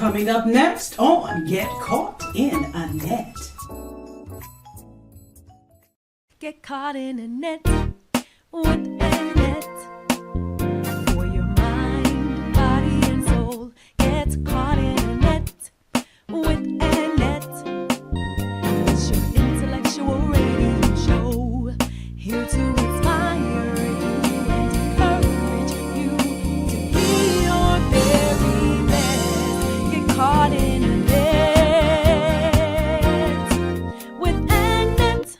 Coming up next on Get Caught in a Net. Get caught in a net with a net for your mind, body, and soul. Get caught in a net with a net. It's your intellectual radio show, here to inspire you and encourage you to be your very best. Get caught in a net with a net.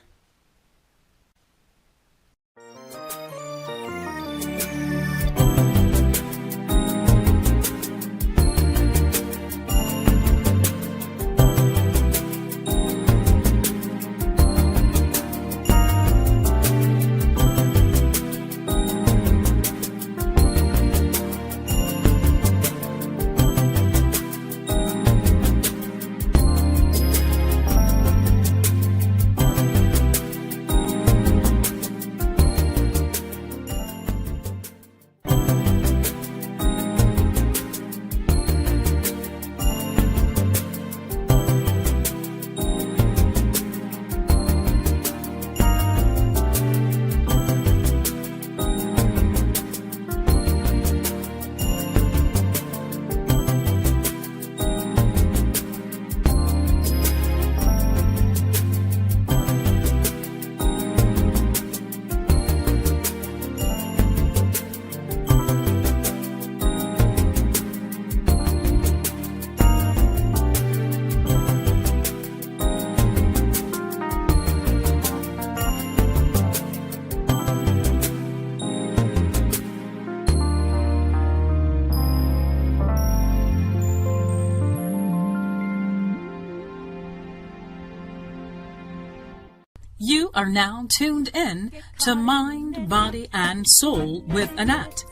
You are now tuned in to Mind, Body, and Soul with Annette,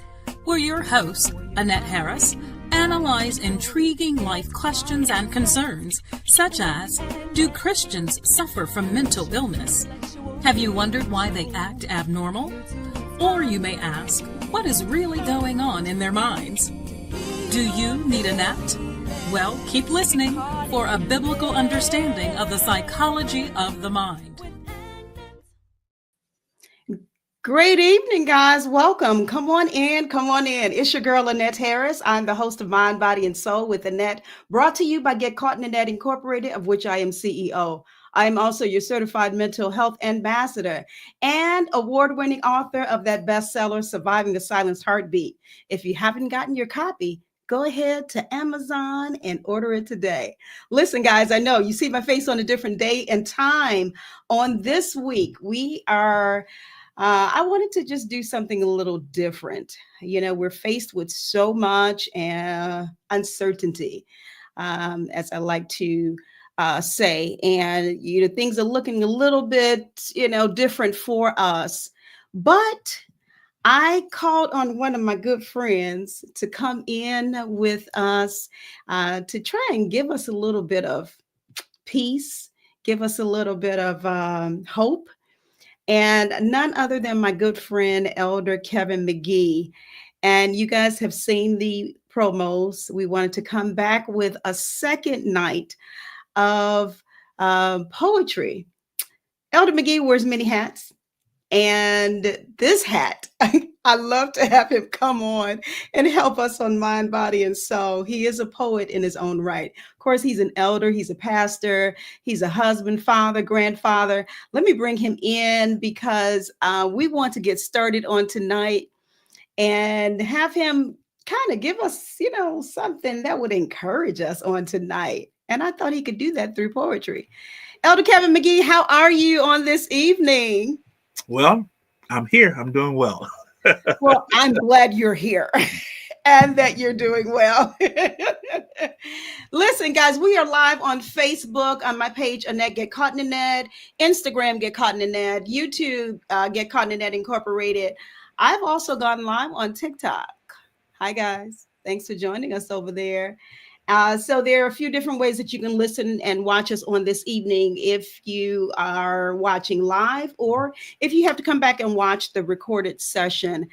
where your hosts, Annette Harris, analyze intriguing life questions and concerns, such as, do Christians suffer from mental illness? Have you wondered why they act abnormal? Or you may ask, what is really going on in their minds? Do you need Annette? Well, keep listening for a biblical understanding of the psychology of the mind. Great evening, guys. Welcome. Come on in. Come on in. It's your girl, Annette Harris. I'm the host of Mind, Body, and Soul with Annette, brought to you by Get Caught in a Net Incorporated, of which I am CEO. I am also your certified mental health ambassador and award-winning author of that bestseller, Surviving the Silenced Heartbeat. If you haven't gotten your copy, go ahead to Amazon and order it today. Listen, guys, I know you see my face on a different day and time. On this week, I wanted to just do something a little different. You know, we're faced with so much uncertainty, as I like to say, and things are looking a little bit, different for us. But I called on one of my good friends to come in with us to try and give us a little bit of peace, give us a little bit of hope. And none other than my good friend, Elder Kevin McGee. And you guys have seen the promos. We wanted to come back with a second night of poetry. Elder McGee wears many hats. And this hat, I love to have him come on and help us on Mind, Body, and Soul. He is a poet in his own right. Of course, he's an elder. He's a pastor. He's a husband, father, grandfather. Let me bring him in because we want to get started on tonight and have him kind of give us, something that would encourage us on tonight. And I thought he could do that through poetry. Elder Kevin McGee, how are you on this evening? Well, I'm here. I'm doing well. Well, I'm glad you're here and that you're doing well. Listen, guys, we are live on Facebook on my page, Annette Get Caught in a Net, Instagram, Get Caught in a Net, YouTube, Get Caught in a Net Incorporated. I've also gone live on TikTok. Hi, guys. Thanks for joining us over there. So there are a few different ways that you can listen and watch us on this evening if you are watching live, or if you have to come back and watch the recorded session.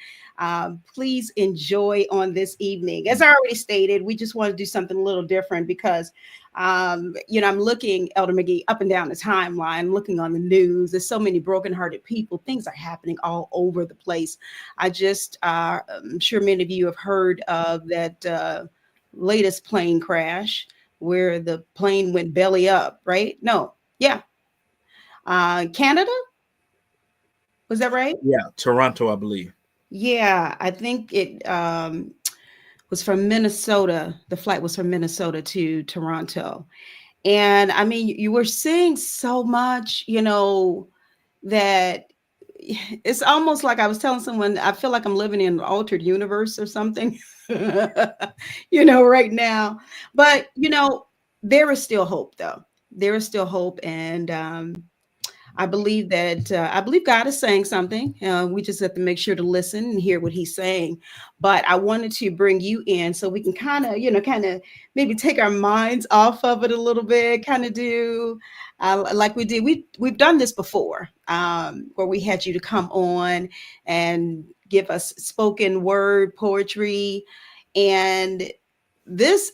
Please enjoy on this evening. As I already stated, we just want to do something a little different because, I'm looking, Elder McGee, up and down the timeline, looking on the news. There's so many brokenhearted people. Things are happening all over the place. I'm sure many of you have heard of that latest plane crash where the plane went belly up, right? No, yeah. Canada, was that right? Yeah, Toronto, I believe. Yeah, I think it was from Minnesota. The flight was from Minnesota to Toronto. And I mean, you were seeing so much, that it's almost like I was telling someone, I feel like I'm living in an altered universe or something, right now. But, there is still hope, though. There is still hope. And I believe God is saying something. We just have to make sure to listen and hear what he's saying. But I wanted to bring you in so we can kind of maybe take our minds off of it a little bit, kind of do like we did. We've done this before, where we had you to come on and give us spoken word poetry. And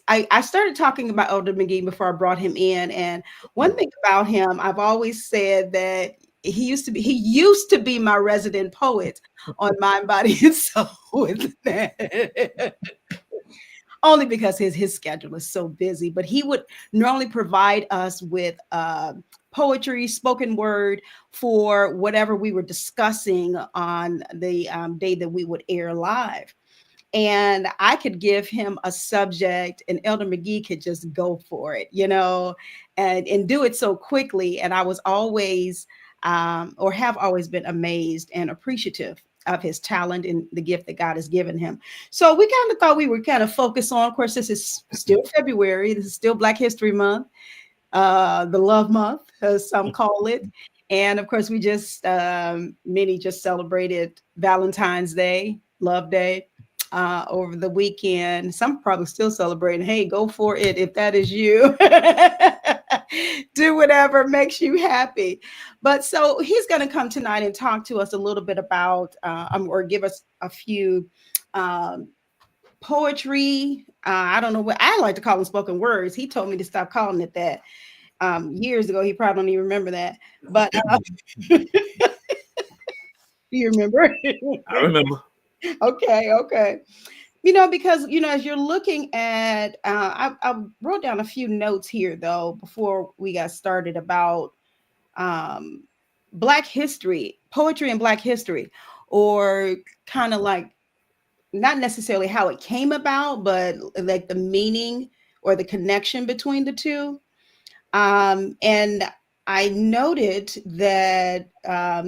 I started talking about Elder McGee before I brought him in. And one thing about him, I've always said that he used to be my resident poet on Mind, Body, and Soul. Only because his schedule is so busy. But he would normally provide us with poetry, spoken word for whatever we were discussing on the day that we would air live. And I could give him a subject and Elder McGee could just go for it, and do it so quickly. And I was always, or have always been amazed and appreciative of his talent and the gift that God has given him. So we kind of thought we would kind of focus on, of course, this is still February. This is still Black History Month, the love month, as some call it. And of course, we many just celebrated Valentine's Day, Love Day. Over the weekend. Some probably still celebrating. Hey, go for it if that is you. Do whatever makes you happy. But so he's going to come tonight and talk to us a little bit about, or give us a few poetry. I don't know what I like to call them, spoken words. He told me to stop calling it that years ago. He probably don't even remember that. But do you remember? I remember. Okay. Because, as you're looking at, I wrote down a few notes here, though, before we got started about Black history, poetry and Black history, or kind of like not necessarily how it came about, but like the meaning or the connection between the two. And I noted that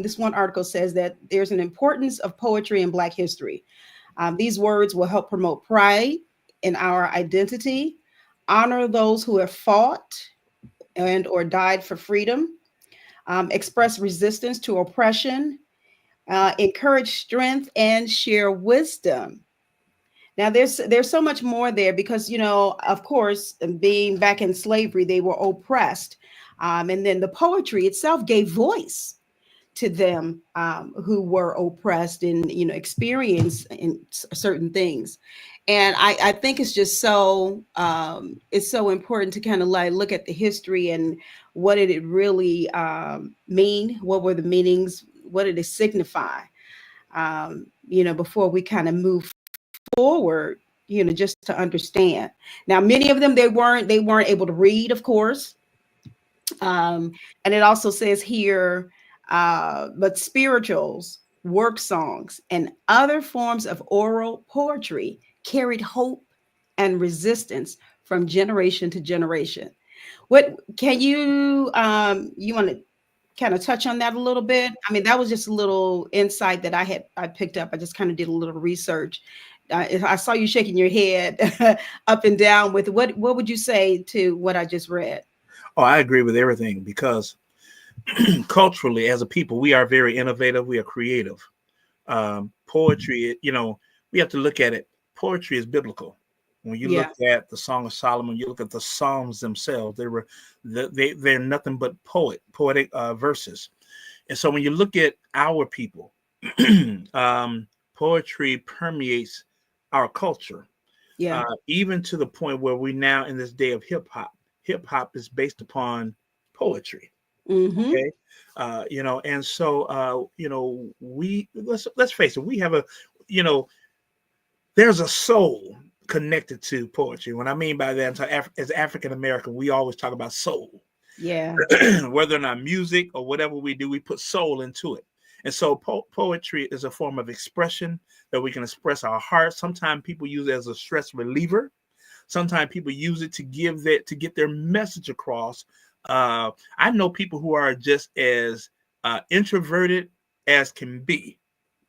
this one article says that there's an importance of poetry in Black history. These words will help promote pride in our identity, honor those who have fought and or died for freedom, express resistance to oppression, encourage strength, and share wisdom. Now, there's so much more there because, of course, being back in slavery, they were oppressed. And then the poetry itself gave voice to them who were oppressed and, experienced in certain things. And I think it's just it's so important to kind of like look at the history and what did it really mean? What were the meanings? What did it signify? Before we kind of move forward, just to understand. Now, many of them, they weren't able to read, of course. And it also says here, but spirituals, work songs, and other forms of oral poetry carried hope and resistance from generation to generation. What can you want to kind of touch on that a little bit? I mean, that was just a little insight that I picked up. I just kind of did a little research. I saw you shaking your head up and down with what would you say to what I just read? Oh, I agree with everything because culturally, as a people, we are very innovative. We are creative. Poetry, we have to look at it. Poetry is biblical. When you Yeah. look at the Song of Solomon, you look at the Psalms themselves. They're nothing but poetic verses. And so when you look at our people, poetry permeates our culture, Yeah. even to the point where we now in this day of hip hop. Hip hop is based upon poetry. Mm-hmm. Okay, and so we let's face it, we have a, there's a soul connected to poetry. What I mean by that, as African American, we always talk about soul. Yeah. Whether or not music or whatever we do, we put soul into it. And so poetry is a form of expression that we can express our heart. Sometimes people use it as a stress reliever. Sometimes people use it to get their message across. I know people who are just as introverted as can be,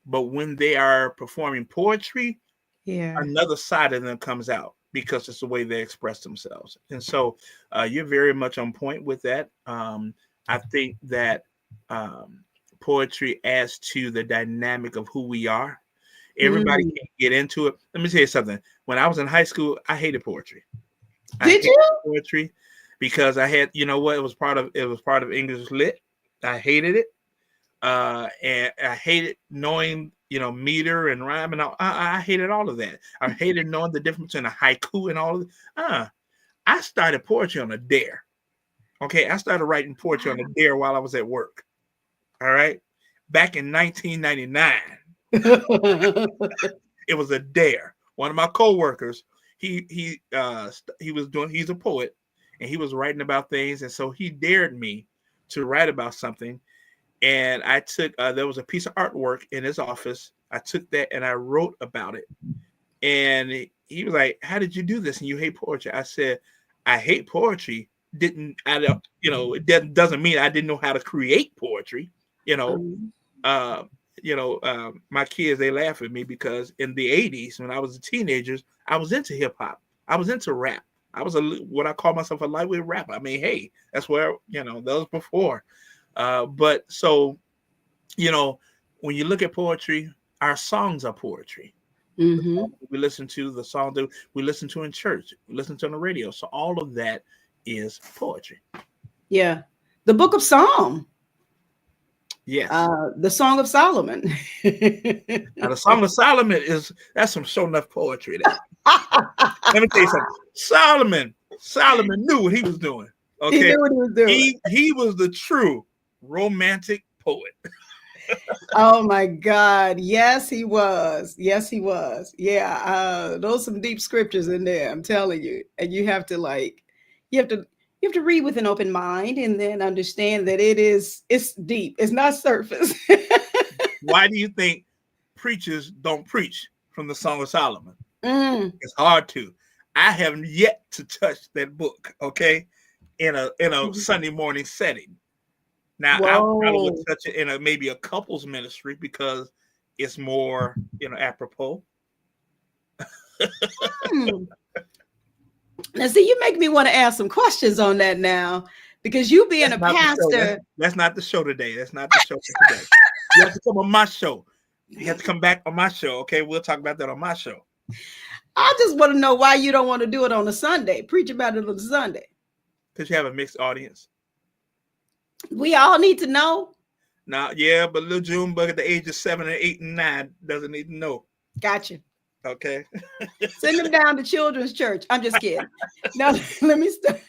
but when they are performing poetry, Yeah. another side of them comes out because it's the way they express themselves. And so you're very much on point with that. I think that poetry adds to the dynamic of who we are. Everybody Mm. can get into it. Let me tell you something. When I was in high school, I hated poetry. I Did hated you? poetry because I had, it was part of English lit. I hated it. And I hated knowing, meter and rhyme and all. I hated all of that. I hated knowing the difference in a haiku and all of it. I started poetry on a dare. Okay, I started writing poetry on a dare while I was at work. All right, back in 1999, it was a dare. One of my coworkers, he's a poet, and he was writing about things, and so he dared me to write about something. And I took, there was a piece of artwork in his office. I took that and I wrote about it. And he was like, "How did you do this? And you hate poetry?" I said, "I hate poetry. It doesn't mean I didn't know how to create poetry. You know, Um, my kids, they laugh at me because in the 80s, when I was a teenager, I was into hip hop. I was into rap. I was what I call myself a lightweight rapper. I mean, hey, that's where, that was before. But so, when you look at poetry, our songs are poetry. mm-hmm. We listen to the song that we listen to in church, we listen to on the radio. So all of that is poetry. Yeah. The Book of Psalm. Yes. The Song of Solomon. Now the Song of Solomon that's some show enough poetry there. Let me tell you something. Solomon knew what he was doing. Okay. He knew what he was doing. He was the true romantic poet. Oh my God. Yes, he was. Yes, he was. Yeah. Those some deep scriptures in there, I'm telling you. And you have to you have to read with an open mind and then understand that it's deep. It's not surface. Why do you think preachers don't preach from the Song of Solomon? Mm. It's hard to. I have yet to touch that book, okay, in a Sunday morning setting. Now, I probably would touch it in maybe a couples ministry because it's more, apropos. Now, see, you make me want to ask some questions on that now, because you being a pastor. That's not the show today. That's not the show for today. You have to come on my show. You have to come back on my show, okay? We'll talk about that on my show. I just want to know why you don't want to do it on a Sunday. Preach about it on Sunday. Because you have a mixed audience. We all need to know. Now, yeah, but little Junebug at the age of 7 and 8 and 9 doesn't need to know. Gotcha. Okay. Send them down to children's church. I'm just kidding. No, let me start.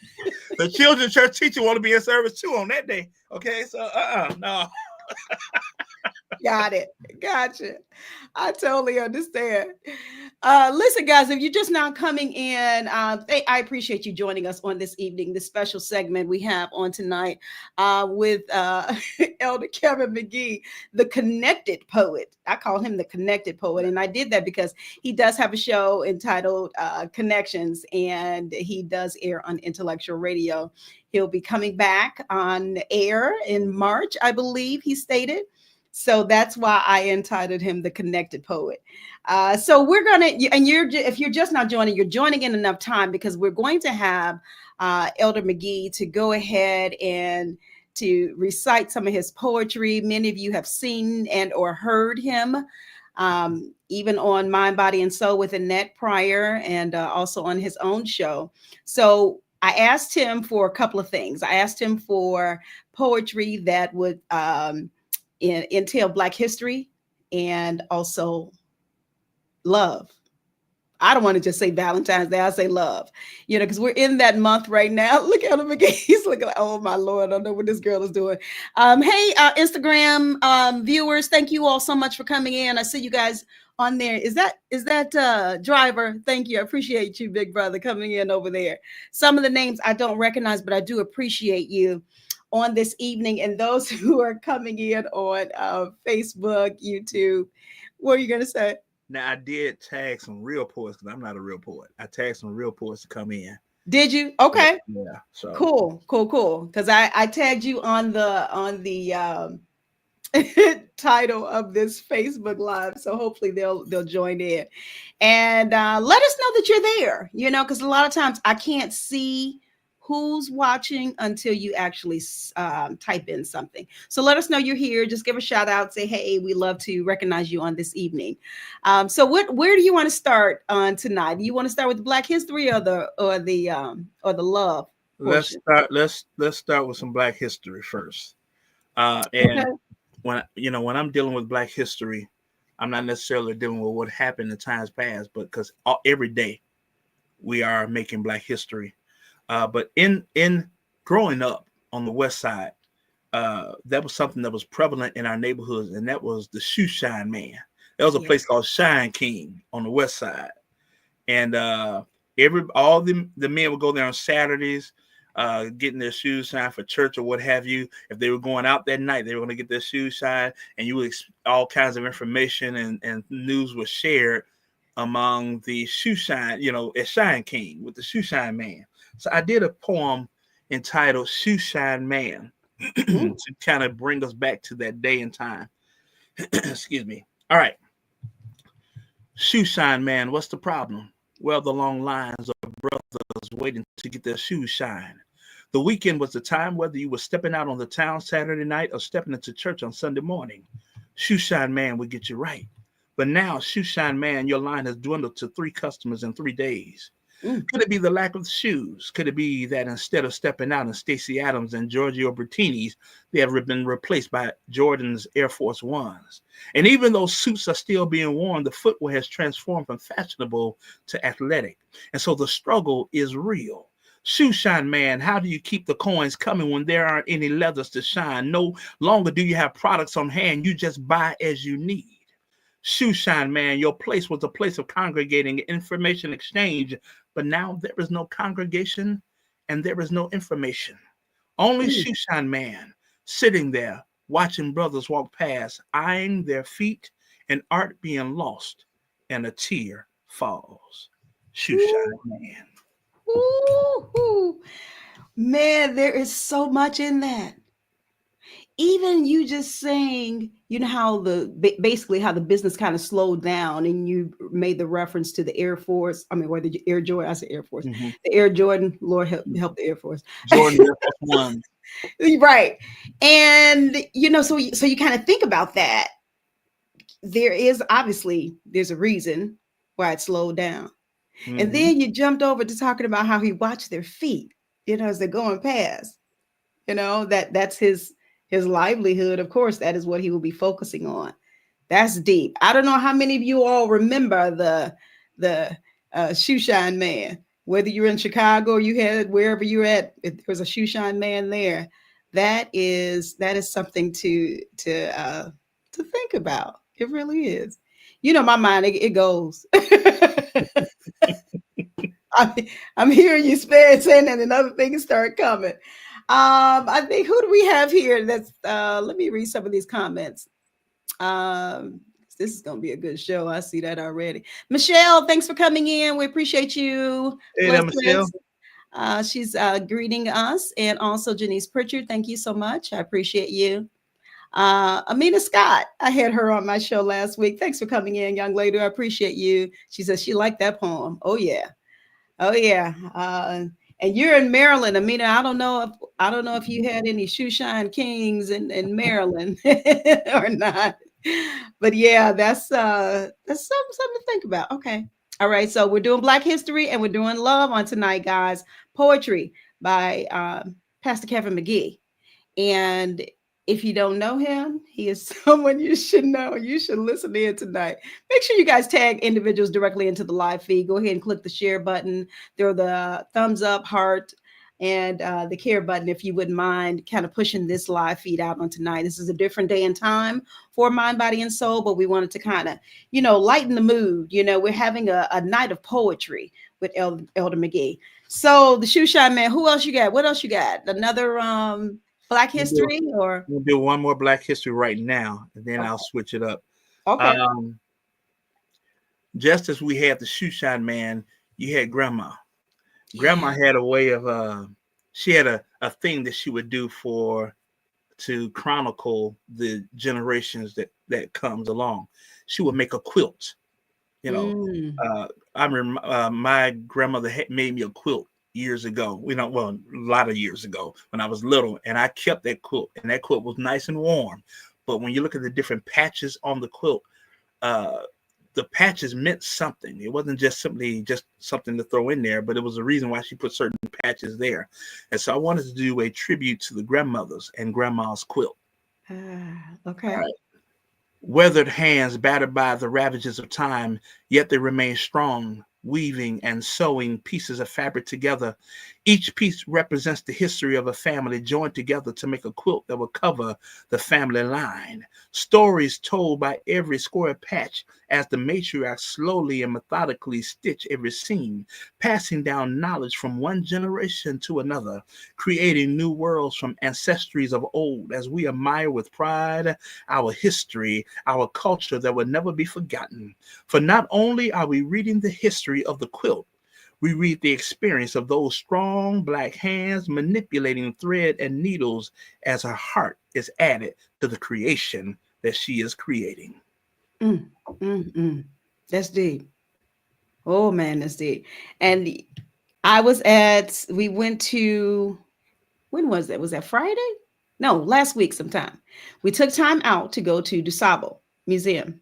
The children's church teacher want to be in service too on that day. Okay, so no. Got it. Gotcha. I totally understand. Listen, guys, if you're just now coming in, I appreciate you joining us on this evening, this special segment we have on tonight with Elder Kevin McGee, the connected poet. I call him the connected poet. And I did that because he does have a show entitled Connections, and he does air on Intellectual Radio. He'll be coming back on air in March, I believe he stated. So that's why I entitled him the Connected Poet. So we're gonna, and if you're just now joining, you're joining in enough time, because we're going to have Elder McGee to go ahead and to recite some of his poetry. Many of you have seen and or heard him even on Mind, Body, and Soul with Annette Pryor, and also on his own show. So I asked him for a couple of things. I asked him for poetry that would entail Black history and also love. I don't want to just say Valentine's Day. I say love, because we're in that month right now. Look at him again. He's looking like, oh my Lord, I don't know what this girl is doing. Hey, Instagram viewers, thank you all so much for coming in. I see you guys on there. Is that Driver? Thank you. I appreciate you, big brother, coming in over there. Some of the names I don't recognize, but I do appreciate you on this evening. And those who are coming in on Facebook, YouTube, what are you going to say? Now, I did tag some real poets because I'm not a real poet. I tagged some real poets to come in. Did you? Okay. Yeah. So cool. Because I tagged you on the title of this Facebook Live, so hopefully they'll join in and let us know that you're there. Because a lot of times I can't see who's watching until you actually type in something. So let us know you're here. Just give a shout out. Say, hey, we love to recognize you on this evening. So where do you want to start on tonight? Do you want to start with the Black history or the love portion? Let's start with some Black history first. And when I'm dealing with Black history, I'm not necessarily dealing with what happened in times past, but because every day we are making Black history. But in growing up on the West Side, that was something that was prevalent in our neighborhoods, and that was the shoe shine man. There was a place called Shine King on the West Side, and all the men would go there on Saturdays, getting their shoes shined for church or what have you. If they were going out that night, they were going to get their shoes shined, and you would all kinds of information and news was shared among the shoe shine, at Shine King with the shoe shine man. So I did a poem entitled Shoe Shine Man to kind of bring us back to that day and time. Excuse me. All right. Shoe shine man, what's the problem? Well, the long lines of brothers waiting to get their shoes shined. The weekend was the time, whether you were stepping out on the town Saturday night or stepping into church on Sunday morning. Shoe shine man would get you right. But now, shoe shine man, your line has dwindled to 3 customers in 3 days. Could it be the lack of shoes? Could it be that instead of stepping out in Stacey Adams and Giorgio Bertini's, they have been replaced by Jordan's Air Force Ones? And even though suits are still being worn, the footwear has transformed from fashionable to athletic. And so the struggle is real. Shoe shine man, how do you keep the coins coming when there aren't any leathers to shine? No longer do you have products on hand. You just buy as you need. Shoe shine man, your place was a place of congregating, information exchange, but now there is no congregation and there is no information. Only shoe shine man sitting there watching brothers walk past, eyeing their feet and art being lost, and a tear falls. Shoe shine man. Ooh, man, there is so much in that. Even you just saying, how basically how the business kind of slowed down, and you made the reference to the Air Force. I mean, whether Air Jordan, I say Air Force, the Air Jordan. Lord help the Air Force. Jordan Air Force One. Right, and so you kind of think about that. There's a reason why it slowed down, and then you jumped over to talking about how he watched their feet, as they're going past. That's his livelihood. Of course, that is what he will be focusing on. That's deep. I don't know how many of you all remember the shoe shine man, whether you're in Chicago or you had wherever you're at, if there was a shoe shine man there. That is something to think about. It really is. My mind, it goes. I'm hearing you saying that, and other things start coming. I think, who do we have here? That's let me read some of these comments. This is going to be a good show. I see that already. Michelle, thanks for coming in. We appreciate you. Hey there, Michelle. She's greeting us. And also Janice Pritchard, thank you so much. I appreciate you. Amina Scott, I had her on my show last week. Thanks for coming in, young lady. I appreciate you. She says she liked that poem. Oh yeah. And you're in Maryland. Amina, I don't know if you had any shoe shine kings in Maryland or not. But yeah, that's something to think about. Okay. All right. So we're doing Black History and we're doing love on tonight, guys. Poetry by Pastor Kevin McGee. And if you don't know him, he is someone you should know. You should listen in tonight. Make sure you guys tag individuals directly into the live feed. Go ahead and click the share button, throw the thumbs up, heart, and the care button if you wouldn't mind kind of pushing this live feed out on tonight. This is a different day and time for Mind, Body, and Soul, but we wanted to kind of, lighten the mood. We're having a night of poetry with Elder McGee. So the Shoe Shine Man, who else you got? What else you got? Another Black history or We'll do one more Black history right now, and then I'll switch it up. okay. Just as we had the Shoe Shine Man, you had Grandma. Grandma had a way of she had a thing that she would do to chronicle the generations that comes along. She would make a quilt. I remember my grandmother had made me a quilt years ago. Well, a lot of years ago when I was little, and I kept that quilt, and that quilt was nice and warm. But when you look at the different patches on the quilt, the patches meant something. It wasn't just simply just something to throw in there, but it was a reason why she put certain patches there. And so I wanted to do a tribute to the grandmothers and grandma's quilt. Okay. All right. Weathered hands battered by the ravages of time, yet they remain strong, weaving and sewing pieces of fabric together. Each piece represents the history of a family joined together to make a quilt that will cover the family line. Stories told by every square patch as the matriarchs slowly and methodically stitch every seam, passing down knowledge from one generation to another, creating new worlds from ancestries of old as we admire with pride our history, our culture that will never be forgotten. For not only are we reading the history of the quilt, we read the experience of those strong Black hands manipulating thread and needles as her heart is added to the creation that she is creating. That's deep. Oh man, that's deep. And we went to, when was that? Was that Friday? No, last week sometime. We took time out to go to DuSable Museum.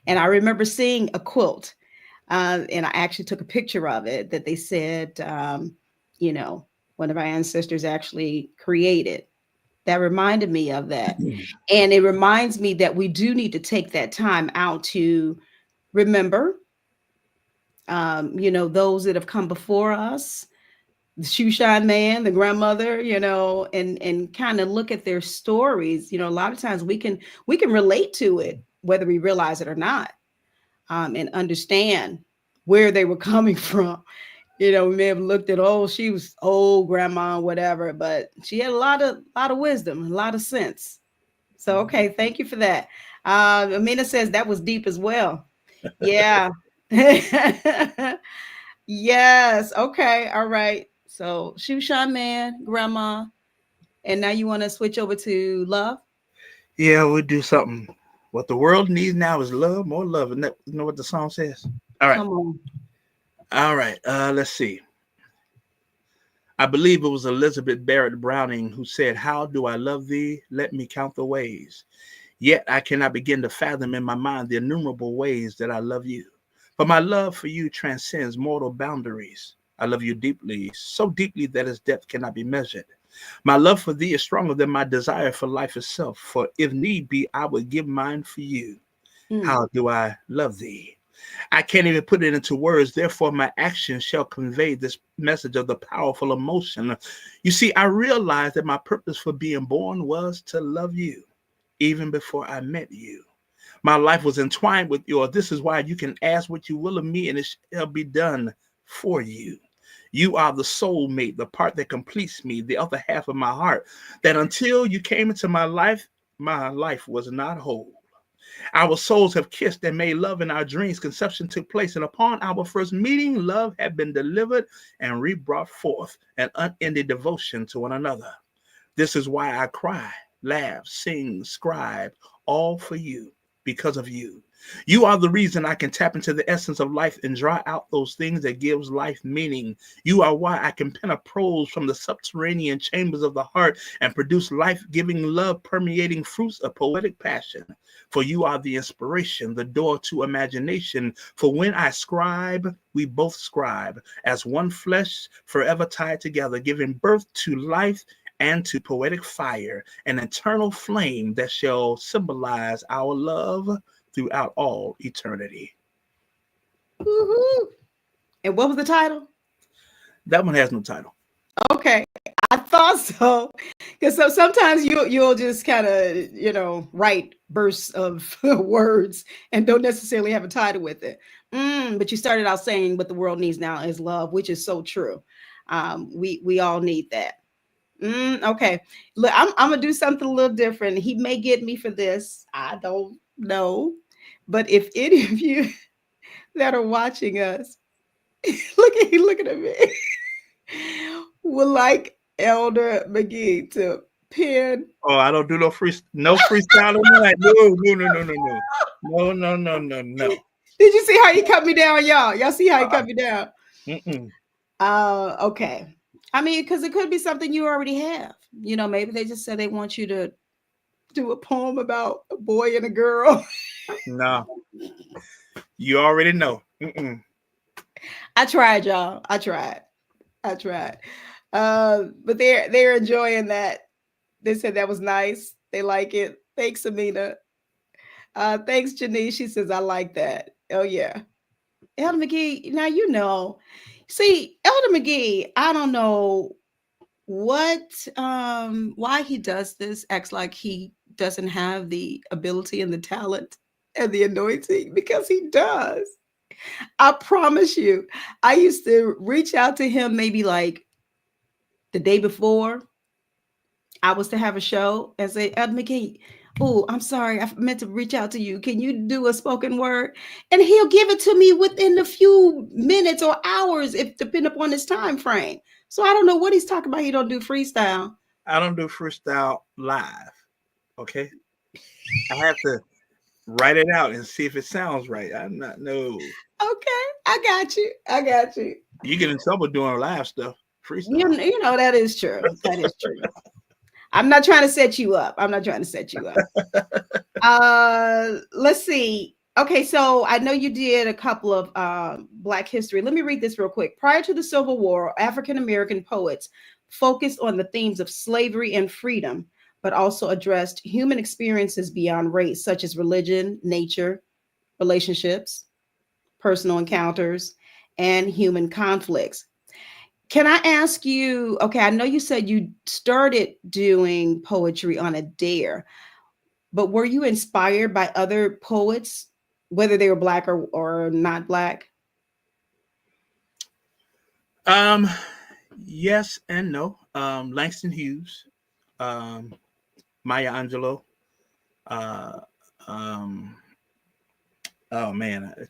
And I remember seeing a quilt. And I actually took a picture of it that they said, one of our ancestors actually created. That reminded me of that. And it reminds me that we do need to take that time out to remember, those that have come before us, the Shoe Shine Man, the grandmother, and kind of look at their stories. A lot of times we can relate to it, whether we realize it or not, and understand where they were coming from. We may have looked at, oh, she was old grandma, whatever, but she had a lot of wisdom, a lot of sense. So, okay, thank you for that. Amina says that was deep as well. Yeah. Yes. Okay. All right. So, Shoe Shine Man, grandma, and now you want to switch over to love? Yeah, we'll do something. What the world needs now is love, more love. And that, you know what the song says? All right. Come on. All right. Let's see. I believe it was Elizabeth Barrett Browning who said, "How do I love thee? Let me count the ways. Yet I cannot begin to fathom in my mind the innumerable ways that I love you. For my love for you transcends mortal boundaries. I love you deeply, so deeply that its depth cannot be measured. My love for thee is stronger than my desire for life itself. For if need be, I would give mine for you. How do I love thee? I can't even put it into words. Therefore, my actions shall convey this message of the powerful emotion. You see, I realized that my purpose for being born was to love you, even before I met you. My life was entwined with yours. This is why you can ask what you will of me, and it shall be done for you. You are the soulmate, the part that completes me, the other half of my heart, that until you came into my life was not whole. Our souls have kissed and made love in our dreams. Conception took place, and upon our first meeting, love had been delivered and re-brought forth, an unending devotion to one another. This is why I cry, laugh, sing, scribe, all for you, because of you. You are the reason I can tap into the essence of life and draw out those things that gives life meaning. You are why I can pen a prose from the subterranean chambers of the heart and produce life-giving love permeating fruits of poetic passion. For you are the inspiration, the door to imagination. For when I scribe, we both scribe as one flesh forever tied together, giving birth to life and to poetic fire, an eternal flame that shall symbolize our love throughout all eternity. Woohoo. And what was the title? That one has no title. Okay, I thought so. Because sometimes you'll just kind of write bursts of words and don't necessarily have a title with it. But you started out saying what the world needs now is love, which is so true. We all need that. Okay, look, I'm gonna do something a little different. He may get me for this. I don't know, but if any of you that are watching us, looking at me, would like Elder McGee to pin. Oh, I don't do no freestyle tonight. No. Did you see how he cut me down, y'all? Y'all see how he cut me down? Okay. I mean, because it could be something you already have. Maybe they just said they want you to do a poem about a boy and a girl. No, you already know. I tried, y'all. I tried. But they're enjoying that. They said that was nice. They like it. Thanks, Amina. Thanks, Janice. She says, I like that. Oh, yeah. Elder McGee, now see, Elder McGee, I don't know why he does this, acts like he doesn't have the ability and the talent and the anointing, because he does. I promise you, I used to reach out to him maybe like the day before I was to have a show and say, Elder McGee, oh, I'm sorry, I meant to reach out to you. Can you do a spoken word? And he'll give it to me within a few minutes or hours, if depending upon his time frame. So I don't know what he's talking about. He don't do freestyle. I don't do freestyle live. Okay. I have to write it out and see if it sounds right. I'm not no. Okay, I got you. You get in trouble doing live stuff. Freestyle. You know that is true. That is true. I'm not trying to set you up. Let's see. Okay, so I know you did a couple of Black history. Let me read this real quick. Prior to the Civil War, African-American poets focused on the themes of slavery and freedom, but also addressed human experiences beyond race, such as religion, nature, relationships, personal encounters, and human conflicts. Can I ask you, okay, I know you said you started doing poetry on a dare, but were you inspired by other poets, whether they were Black or not Black? Yes and no. Langston Hughes, Maya Angelou. Oh man, I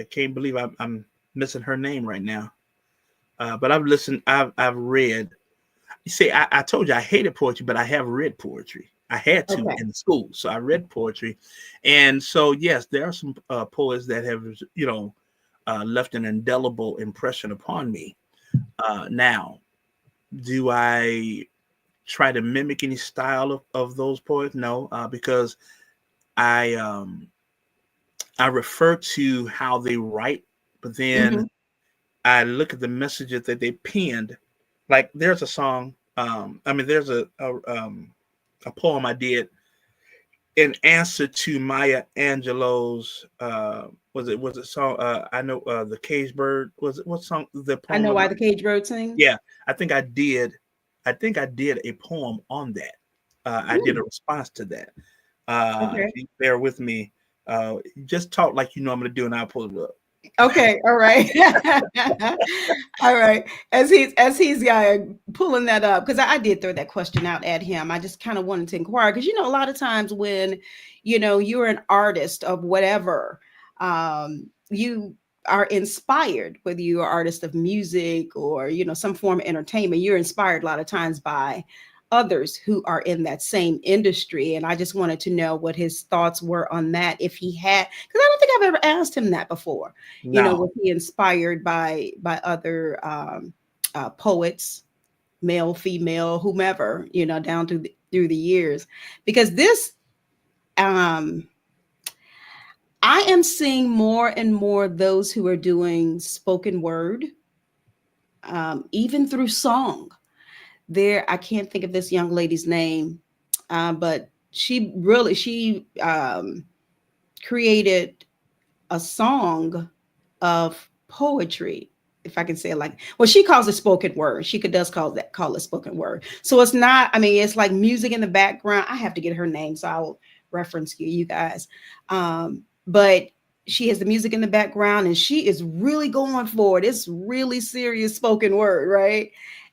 can't believe I'm missing her name right now. But I've listened. I've read. You see, I told you I hated poetry, but I have read poetry. I had to in school, so I read poetry, and so yes, there are some poets that have left an indelible impression upon me. Now, do I try to mimic any style of those poets? No, because I refer to how they write, but then I look at the messages that they penned. Like there's a song. There's a poem I did in answer to Maya Angelou's. Was it song? I know the Cage Bird. Was it what song? The poem I know why the Cage Bird sings. Yeah, I think I did a poem on that. I did a response to that. If you bear with me, just talk like you know I'm going to do, and I'll pull it up. Okay, all right. All right. As he's pulling that up, because I did throw that question out at him. I just kind of wanted to inquire, because a lot of times when you're an artist of whatever, you are inspired, whether you're an artist of music or some form of entertainment, you're inspired a lot of times by others who are in that same industry. And I just wanted to know what his thoughts were on that. If he had, because I don't think I've ever asked him that before. No. Was he inspired by other poets, male, female, whomever, down through the years? Because this, I am seeing more and more those who are doing spoken word, even through song. I can't think of this young lady's name, but she created a song of poetry, if I can say it she calls it spoken word. She does call it spoken word. So it's not, it's like music in the background. I have to get her name, so I'll reference you guys. But she has the music in the background and she is really going for it. It's really serious spoken word, right?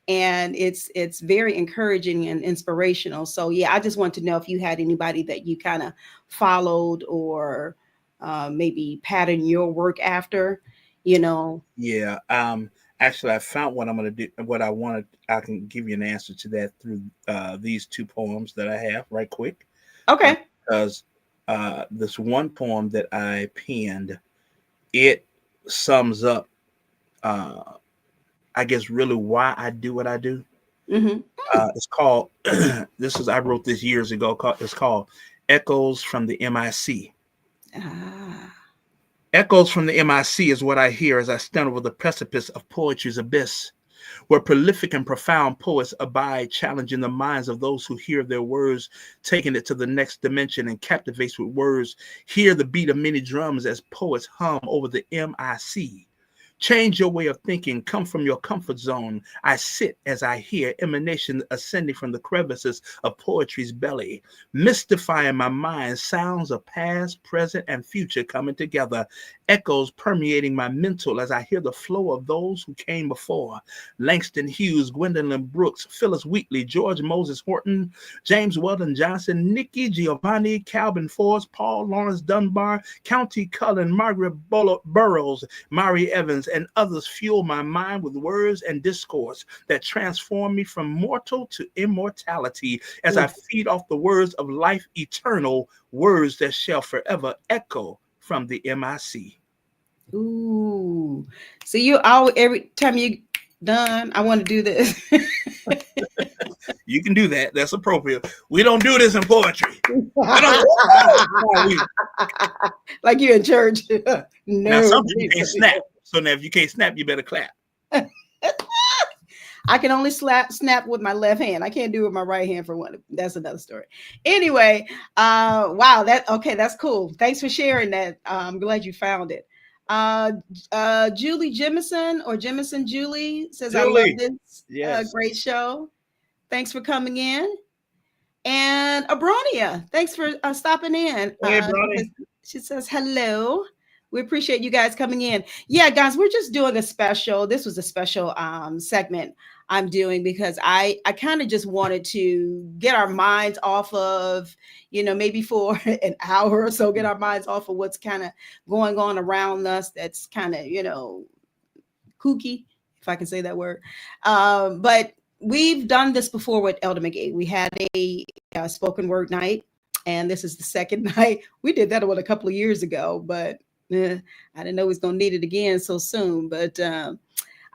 And it's very encouraging and inspirational. So yeah, I just want to know if you had anybody that you kind of followed or maybe pattern your work after, Yeah. Actually, I found what I'm going to do. What I wanted, I can give you an answer to that through these two poems that I have right quick. Okay. Because this one poem that I penned, it sums up, I guess, really why I do what I do. Mm-hmm. It's called, I wrote this years ago. It's called Echoes from the MIC. Echoes from the MIC is what I hear as I stand over the precipice of poetry's abyss, where prolific and profound poets abide, challenging the minds of those who hear their words, taking it to the next dimension and captivates with words. Hear the beat of many drums as poets hum over the MIC. Change your way of thinking. Come from your comfort zone. I sit as I hear emanation ascending from the crevices of poetry's belly, mystifying my mind. Sounds of past, present, and future coming together. Echoes permeating my mental as I hear the flow of those who came before. Langston Hughes, Gwendolyn Brooks, Phyllis Wheatley, George Moses Horton, James Weldon Johnson, Nikki Giovanni, Calvin Forrest, Paul Lawrence Dunbar, County Cullen, Margaret Burroughs, Mari Evans, and others fuel my mind with words and discourse that transform me from mortal to immortality as I feed off the words of life eternal, words that shall forever echo from the MIC. Ooh. So every time you done, I want to do this. You can do that. That's appropriate. We don't do this in poetry. Like you in church. No. Now, some people can't snap. So now if you can't snap, you better clap. I can only snap with my left hand. I can't do it with my right hand for one. That's another story. Anyway, wow, that's cool. Thanks for sharing that. I'm glad you found it. Julie Jemison or Jemison Julie says, Julie. I love this. Yes. Great show. Thanks for coming in. And Abronia, thanks for stopping in. Hey, Abronia. She says, hello. We appreciate you guys coming in. Yeah, guys, we're just doing a special. This was a special segment I'm doing because I kind of just wanted to get our minds off of, maybe for an hour or so, get our minds off of what's kind of going on around us. That's kind of, kooky, if I can say that word. But we've done this before with Elder McGee. We had a spoken word night, and this is the second night. We did that a couple of years ago, but I didn't know we was going to need it again so soon. But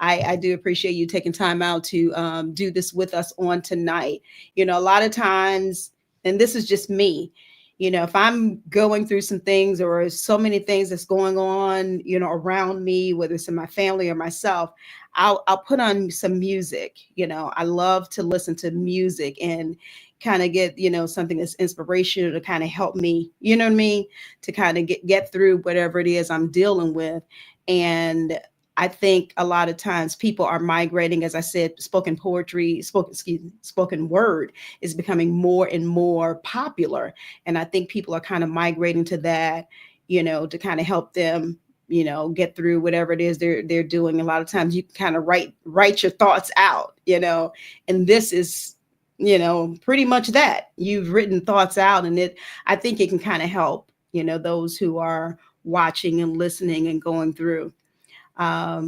I do appreciate you taking time out to do this with us on tonight. A lot of times, and this is just me, if I'm going through some things or so many things that's going on, around me, whether it's in my family or myself, I'll put on some music. I love to listen to music and kind of get, something that's inspirational to kind of help me, to kind of get through whatever it is I'm dealing with. And I think a lot of times people are migrating, as I said, spoken word is becoming more and more popular. And I think people are kind of migrating to that, to kind of help them, get through whatever it is they're doing. A lot of times you kind of write your thoughts out, and this is, pretty much that. You've written thoughts out, and I think it can kind of help, those who are watching and listening and going through. I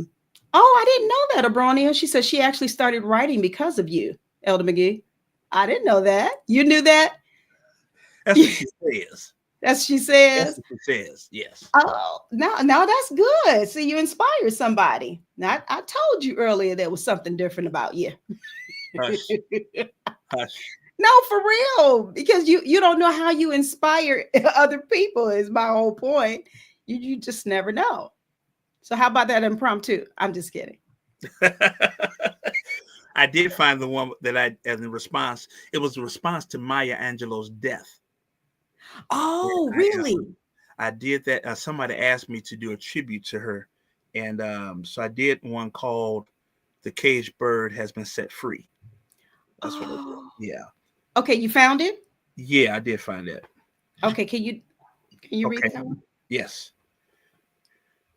didn't know that, Abronia. She said she actually started writing because of you, Elder McGee. I didn't know that. You knew that? That's what she says. That's she That's says. what she says. Yes. Oh, now that's good. See, you inspired somebody. Now, I told you earlier there was something different about you. Hush. Hush. No, for real, because you don't know how you inspire other people is my whole point. You just never know. So how about that impromptu? I'm just kidding. I did find the one that as a response. It was a response to Maya Angelou's death. Oh, And really? I did that. Somebody asked me to do a tribute to her, and so I did one called "The Caged Bird Has Been Set Free." That's what I did. Oh, Yeah, okay. You found it? yeah, I did find that. Okay. Can you read Okay, that one? yes.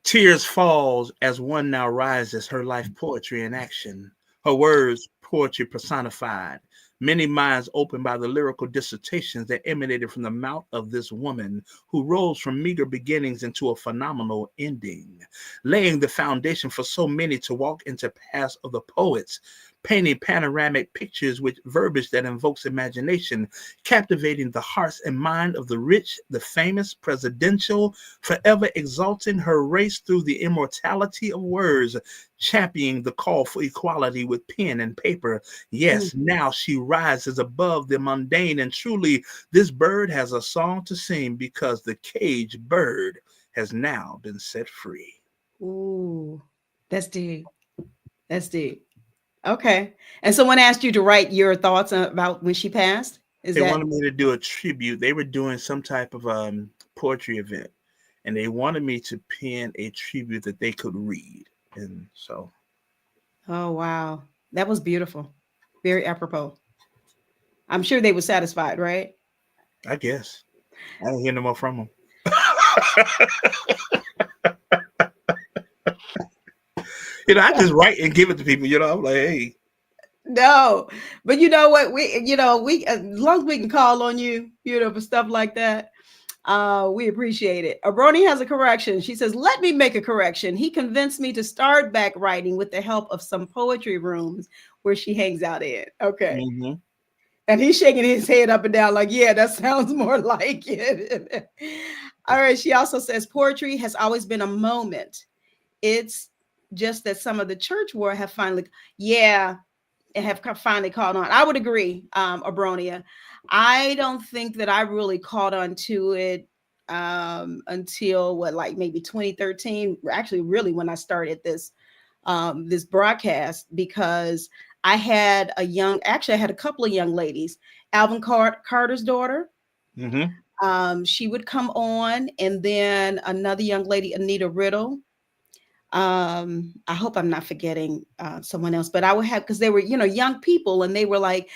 Tears falls as one now rises, her life poetry in action. Her words, poetry personified. Many minds opened by the lyrical dissertations that emanated from the mouth of this woman who rose from meager beginnings into a phenomenal ending, laying the foundation for so many to walk into paths of the poets, painting panoramic pictures with verbiage that invokes imagination, captivating the hearts and mind of the rich, the famous, presidential, forever exalting her race through the immortality of words, championing the call for equality with pen and paper. Mm. Yes, now she rises above the mundane, and truly this bird has a song to sing because the caged bird has now been set free. Ooh, that's deep. That's deep. Okay. And someone asked you to write your thoughts about when she passed. Is They that? wanted me to do a tribute. They were doing some type of poetry event, and they wanted me to pen a tribute that they could read. And so Oh, wow. That was beautiful. Very apropos. I'm sure they were satisfied, right? I guess I didn't hear no more from them. I just write and give it to people. I'm like, hey, No, but you know what? We as long as we can call on you, for stuff like that, we appreciate it. Abroni has a correction. She says, "Let me make a correction. He convinced me to start back writing with the help of some poetry rooms where she hangs out in." Okay, mm-hmm. and he's shaking his head up and down like, "Yeah, that sounds more like it." All right. She also says, "Poetry has always been a moment. It's just that some of the church world have finally, yeah." And have finally caught on. I would agree, Abronia. I don't think that I really caught on to it until what, like maybe 2013. Actually, really, when I started this broadcast, because I had a couple of young ladies. Alvin Carter's daughter. Mm-hmm. She would come on, and then another young lady, Anita Riddle. I hope I'm not forgetting someone else, but I would have, because they were young people, and they were like,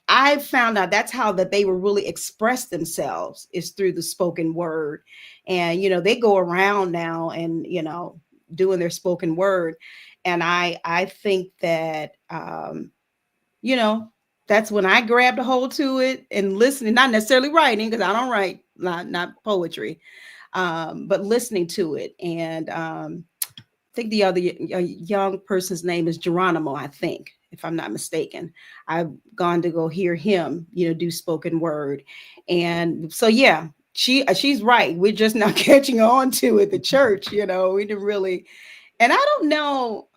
I found out that's how that they were really express themselves is through the spoken word. And they go around now and doing their spoken word. And I think that you know that's when I grabbed a hold to it and listening, not necessarily writing, because I don't write, not poetry, but listening to it. And I think the other young person's name is Geronimo, I think, if I'm not mistaken. I've gone to go hear him, do spoken word. And so, yeah, she's right. We're just now catching on to it. The church, we didn't really, and I don't know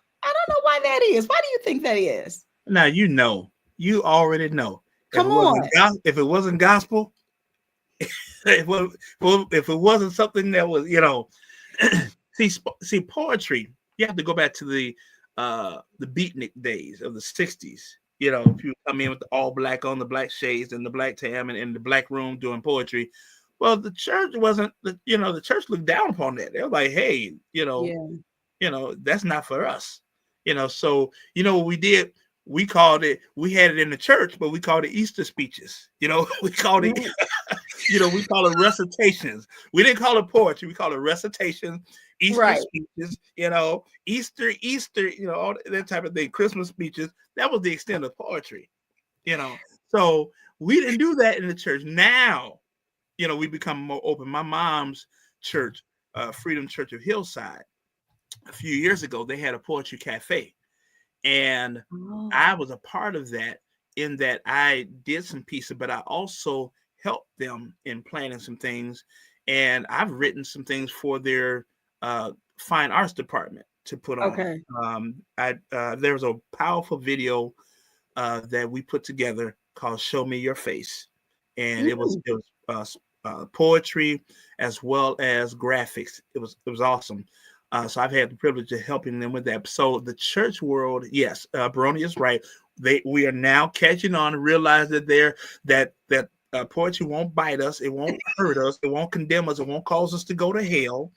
why that is. Why do you think that is? Now you already know. Come on. If it wasn't gospel, if it wasn't something that was, see poetry. You have to go back to the beatnik days of the '60s. If you come in with the all black on, the black shades and the black tam and in the black room doing poetry. Well, the church wasn't. The church looked down upon that. They were like, hey, that's not for us. So what we did. We called it. We had it in the church, but we called it Easter speeches. We called it. We call it recitations. We didn't call it poetry. We call it recitations, Easter speeches, Easter, all that type of thing, Christmas speeches. That was the extent of poetry, So we didn't do that in the church. Now, we become more open. My mom's church, Freedom Church of Hillside, a few years ago, they had a poetry cafe. And I was a part of that. in that I did some pieces, but I also helped them in planning some things, and I've written some things for their fine arts department to put on. Okay. I There was a powerful video that we put together called "Show Me Your Face," and Mm, it was poetry as well as graphics. It was awesome. So I've had the privilege of helping them with that. So the church world, yes, Baroni is right. We are now catching on and realize that poetry won't bite us, it won't hurt us, it won't condemn us, it won't cause us to go to hell.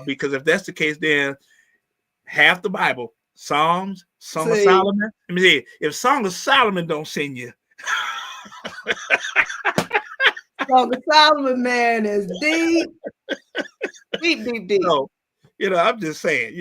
Because if that's the case, then half the Bible, Psalms, Song of see, Solomon. Let me see, if Song of Solomon don't sing you, so the Solomon man is deep, deep, deep, deep. so I'm just saying,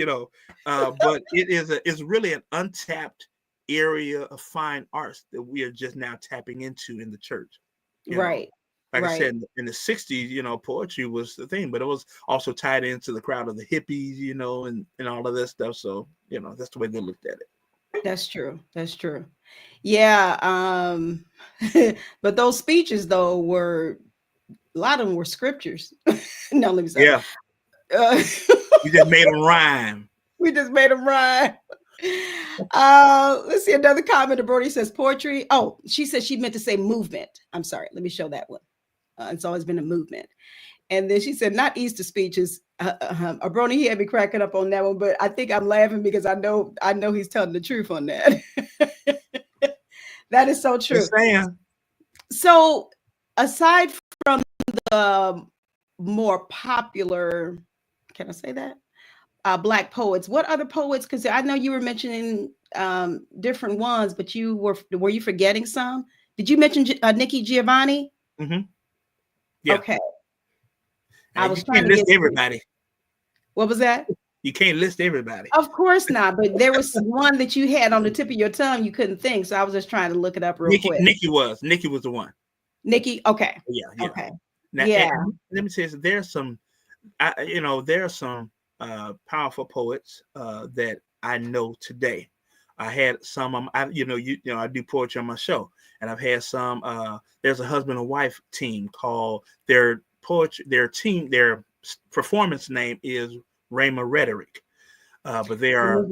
but it's really an untapped area of fine arts that we are just now tapping into in the church. You know, Right, like I right. said, in the 60s, poetry was the thing, but it was also tied into the crowd of the hippies, and all of this stuff. So, that's the way they looked at it. That's true. That's true. Yeah. But those speeches though were a lot of them were scriptures. No, let me stop. Yeah. Uh, We just made them rhyme. we just made them rhyme. Let's see another comment. Brody says poetry. Oh, she said she meant to say movement. I'm sorry. Let me show that one. It's always been a movement. And then she said, not Easter speeches. Brony, he had me cracking up on that one, but I think I'm laughing because I know he's telling the truth on that. That is so true. Just saying. So, aside from the more popular, can I say that? Black poets, what other poets? Because I know you were mentioning different ones, but were you forgetting some? Did you mention Nikki Giovanni? Mm-hmm. Yeah. Okay. Now, I was you trying can't to list get. everybody. What was that? You can't list everybody. Of course not, but there was one that you had on the tip of your tongue you couldn't think, so I was just trying to look it up real quick. Nikki was the one. Nikki, okay. Yeah. Okay. Now, Yeah. let me say this: there's some, there are some powerful poets that I know today. I had some. I do poetry on my show, and I've had some. There's a husband and wife team called their performance name is Rhema Rhetoric, but they are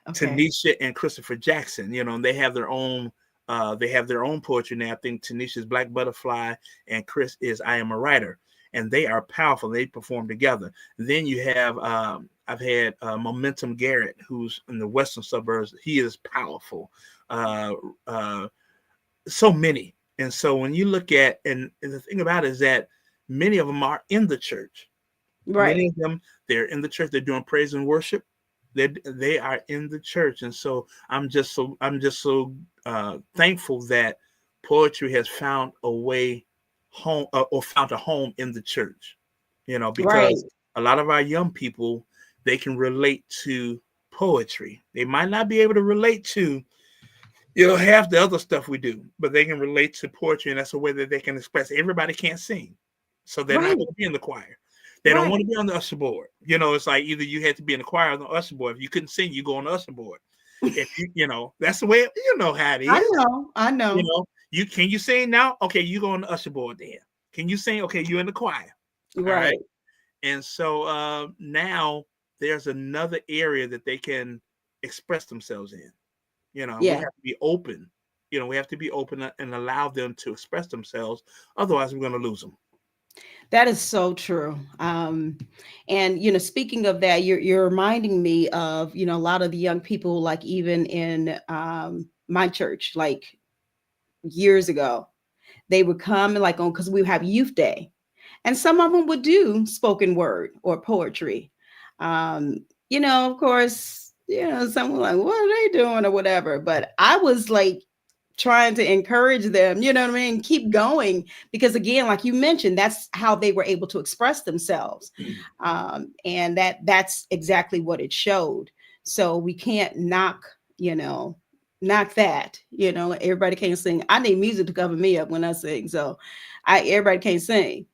Okay. Tanisha and Christopher Jackson. And they have their own. They have their own poetry now. I think Tanisha's Black Butterfly and Chris is I Am a Writer, and they are powerful. They perform together. And then you have I've had Momentum Garrett, who's in the western suburbs. He is powerful. So many. And so when you look at, and the thing about it is that many of them are in the church. Right. Many of them, they're in the church. They're doing praise and worship. They are in the church. And so I'm just so thankful that poetry has found a way home, or found a home in the church. Because Right. a lot of our young people, they can relate to poetry. They might not be able to relate to half the other stuff we do, but they can relate to poetry, and that's a way that they can express. Everybody can't sing, so they're not Right. going to be in the choir. They don't Right. want to be on the usher board. It's like either you had to be in the choir or the usher board. If you couldn't sing, you go on the usher board. If that's the way how it is. I know. Can you sing now? Okay, you go on the usher board then. Can you sing? Okay, you're in the choir. Right. All right. And so now there's another area that they can express themselves in. We have to be open. We have to be open and allow them to express themselves. Otherwise, we're going to lose them. That is so true. And speaking of that, you're reminding me of a lot of the young people, like even in my church, like years ago, they would come and because we have youth day, and some of them would do spoken word or poetry. Of course, some were like, what are they doing or whatever. But I was like trying to encourage them, you know what I mean? Keep going. Because again, like you mentioned, that's how they were able to express themselves. And that's exactly what it showed. So we can't knock that, everybody can't sing. I need music to cover me up when I sing. So everybody can't sing.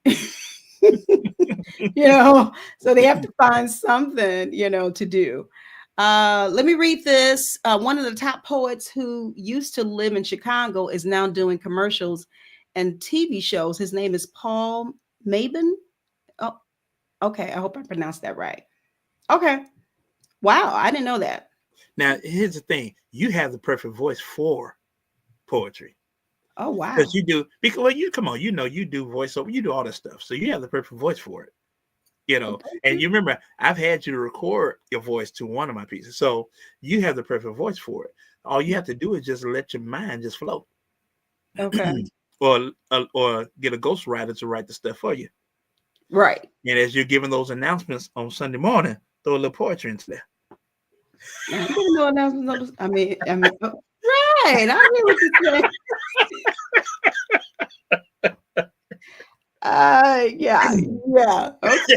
So they have to find something, to do. Let me read this. One of the top poets who used to live in Chicago is now doing commercials and TV shows. His name is Paul Maben. Oh, okay. I hope I pronounced that right. Okay. Wow. I didn't know that. Now, here's the thing: you have the perfect voice for poetry. Oh, wow. Because you do, because well, you come on, you do voiceover, you do all that stuff, so you have the perfect voice for it. Well, thank And you. you remember I've had you to record your voice to one of my pieces, so you have the perfect voice for it. All you have to do is just let your mind just flow, Okay. or get a ghostwriter to write the stuff for you. Right. And as you're giving those announcements on Sunday morning, throw a little poetry into there. I ain't giving no announcements on this. Right. I hear what you're saying. Yeah. Okay.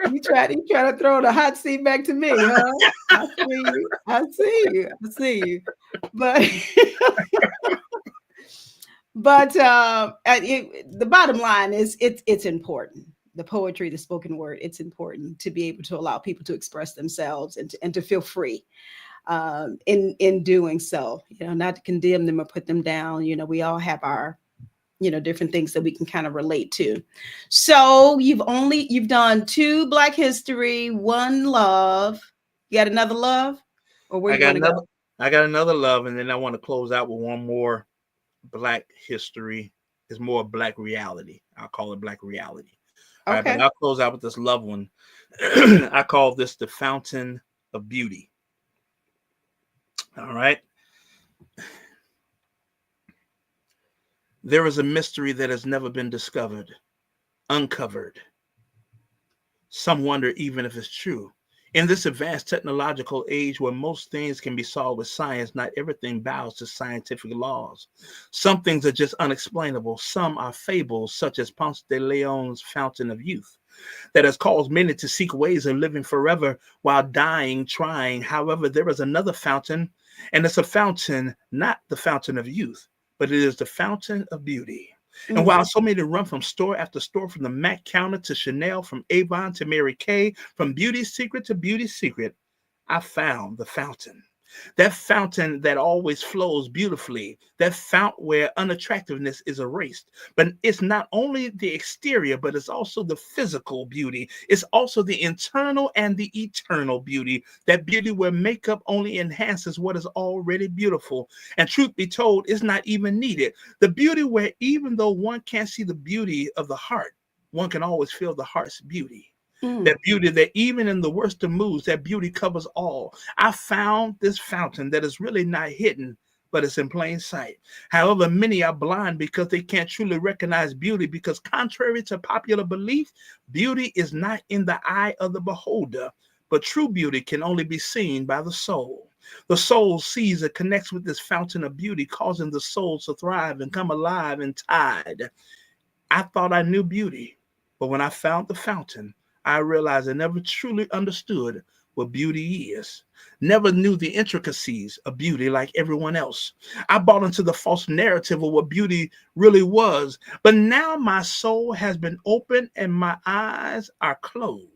You try to throw the hot seat back to me, huh? I see you. I see you. I see you. But the bottom line is it's important. The poetry, the spoken word, it's important to be able to allow people to express themselves and to feel free in doing so. Not to condemn them or put them down. We all have our different things that we can kind of relate to. So you've done 2 Black History, 1 Love. You got another love, or where I you got want to another go? I got another love, and then I want to close out with one more Black history. It's more Black reality. I'll call it Black reality. All right, but Okay. I'll close out with this love one. I call this the fountain of beauty. All right. There is a mystery that has never been discovered, uncovered. Some wonder even if it's true. In this advanced technological age where most things can be solved with science, not everything bows to scientific laws. Some things are just unexplainable. Some are fables, such as Ponce de Leon's Fountain of Youth, that has caused many to seek ways of living forever while dying, trying. However, there is another fountain, and it's a fountain, not the fountain of youth, but it is the fountain of beauty. And Mm. while so many run from store after store, from the Mac counter to Chanel, from Avon to Mary Kay, from beauty secret to beauty secret, I found the fountain. That fountain that always flows beautifully, that fount where unattractiveness is erased. But it's not only the exterior, but it's also the physical beauty. It's also the internal and the eternal beauty. That beauty where makeup only enhances what is already beautiful. And truth be told, it's not even needed. The beauty where even though one can't see the beauty of the heart, one can always feel the heart's beauty. Mm. That beauty that even in the worst of moods, that beauty covers all. I found this fountain that is really not hidden, but it's in plain sight. However, many are blind because they can't truly recognize beauty, because contrary to popular belief, beauty is not in the eye of the beholder, but true beauty can only be seen by the soul. The soul sees and connects with this fountain of beauty, causing the soul to thrive and come alive and tide. I thought I knew beauty, but when I found the fountain, I realized I never truly understood what beauty is. Never knew the intricacies of beauty like everyone else. I bought into the false narrative of what beauty really was. But now my soul has been opened and my eyes are closed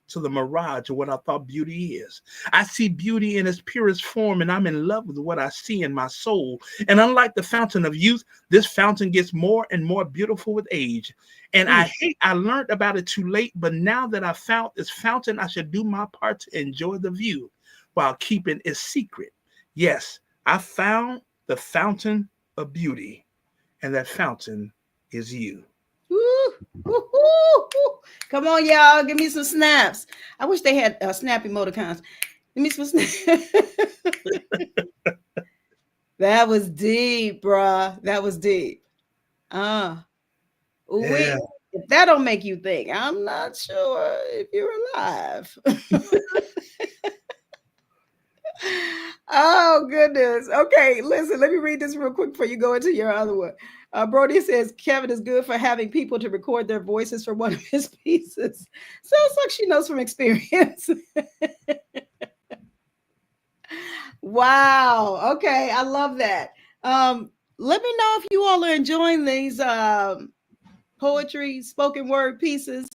to the mirage of what I thought beauty is. I see beauty in its purest form, and I'm in love with what I see in my soul. And unlike the fountain of youth, this fountain gets more and more beautiful with age. And Mm. I learned about it too late, but now that I found this fountain, I should do my part to enjoy the view while keeping it secret. Yes, I found the fountain of beauty, and that fountain is you. Woo, woo, woo, woo. Come on, y'all. Give me some snaps. I wish they had snap emoticons. Give me some snaps. That was deep, bruh. That was deep. Uh, Yeah. we if that don't make you think, I'm not sure if you're alive. Oh goodness. Okay, listen, let me read this real quick before you go into your other one. Brody says Kevin is good for having people to record their voices for one of his pieces. Sounds like she knows from experience. Wow. Okay, I love that. Let me know if you all are enjoying these poetry, spoken word pieces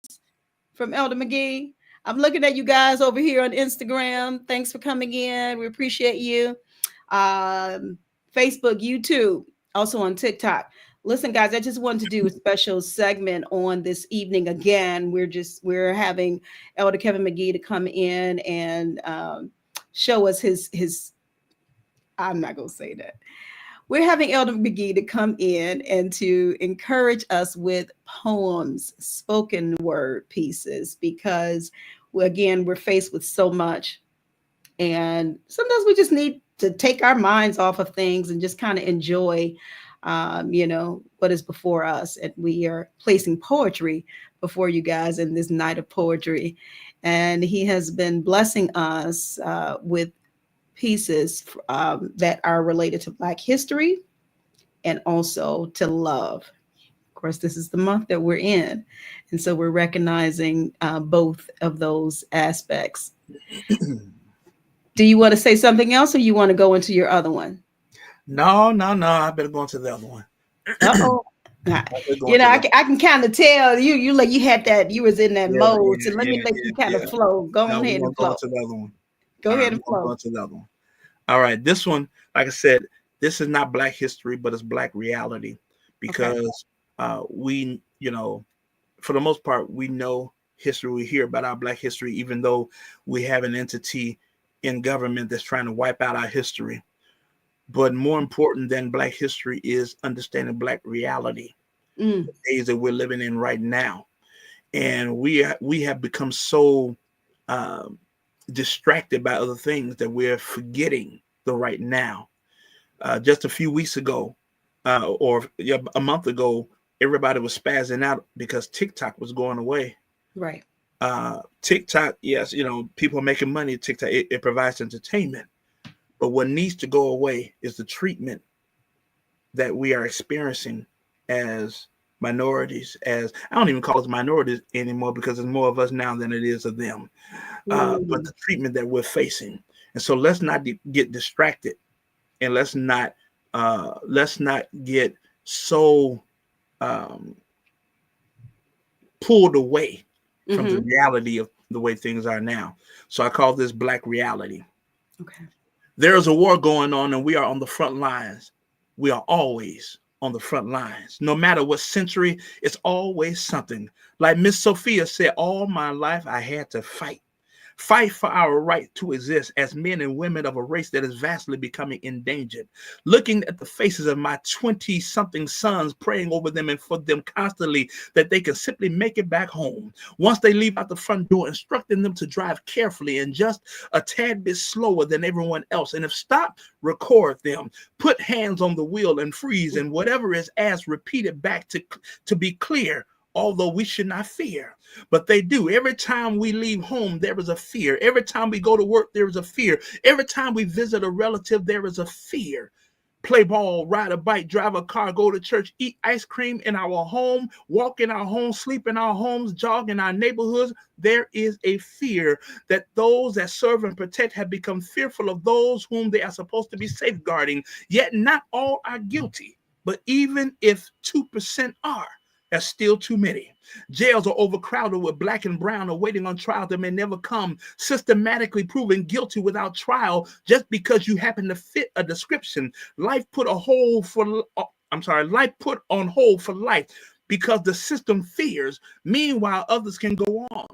from Elder McGee. I'm looking at you guys over here on Instagram. Thanks for coming in. We appreciate you. Facebook, YouTube, also on TikTok. Listen, guys, I just wanted to do a special segment on this evening. Again, we're having Elder Kevin McGee to come in and show us his. I'm not gonna say that. We're having Elder McGee to come in and to encourage us with poems, spoken word pieces, because again, we're faced with so much. And sometimes we just need to take our minds off of things and just kind of enjoy, what is before us. And we are placing poetry before you guys in this night of poetry. And he has been blessing us with pieces that are related to Black history and also to love. Of course, this is the month that we're in. And so we're recognizing both of those aspects. Do you want to say something else or you want to go into your other one? No. I better go into the other one. Uh-oh. I can kind of tell you like you had that, you was in that mode. So let me let you kind of flow. Go ahead and flow. Go to the other one. Go ahead and flow. Go to the other one. All right. This one, like I said, this is not Black history, but it's Black reality, because we, for the most part, we know history. We hear about our Black history, even though we have an entity in government that's trying to wipe out our history. But more important than Black history is understanding Black reality, the days that we're living in right now. And we have become so distracted by other things that we're forgetting the right now. Just a few weeks ago, or a month ago, everybody was spazzing out because TikTok was going away. Right. TikTok, yes, people are making money. TikTok, it provides entertainment. But what needs to go away is the treatment that we are experiencing as minorities. As I don't even call us minorities anymore, because there's more of us now than it is of them. But the treatment that we're facing. And so let's not get distracted, and let's not get so pulled away from the reality of the way things are now. So I call this Black reality. Okay. There is a war going on, and we are on the front lines. We are always on the front lines. No matter what century, it's always something. Like Miss Sophia said, all my life I had to fight for our right to exist as men and women of a race that is vastly becoming endangered. Looking at the faces of my 20-something sons, praying over them and for them constantly that they can simply make it back home. Once they leave out the front door, instructing them to drive carefully and just a tad bit slower than everyone else. And if stopped, record them. Put hands on the wheel and freeze, and whatever is asked, repeat it back to be clear. Although we should not fear, but they do. Every time we leave home, there is a fear. Every time we go to work, there is a fear. Every time we visit a relative, there is a fear. Play ball, ride a bike, drive a car, go to church, eat ice cream in our home, walk in our home, sleep in our homes, jog in our neighborhoods. There is a fear that those that serve and protect have become fearful of those whom they are supposed to be safeguarding. Yet not all are guilty, but even if 2% are, that's still too many. Jails are overcrowded with Black and brown awaiting on trial that may never come, systematically proven guilty without trial just because you happen to fit a description. Life put on hold for life because the system fears. Meanwhile, others can go on.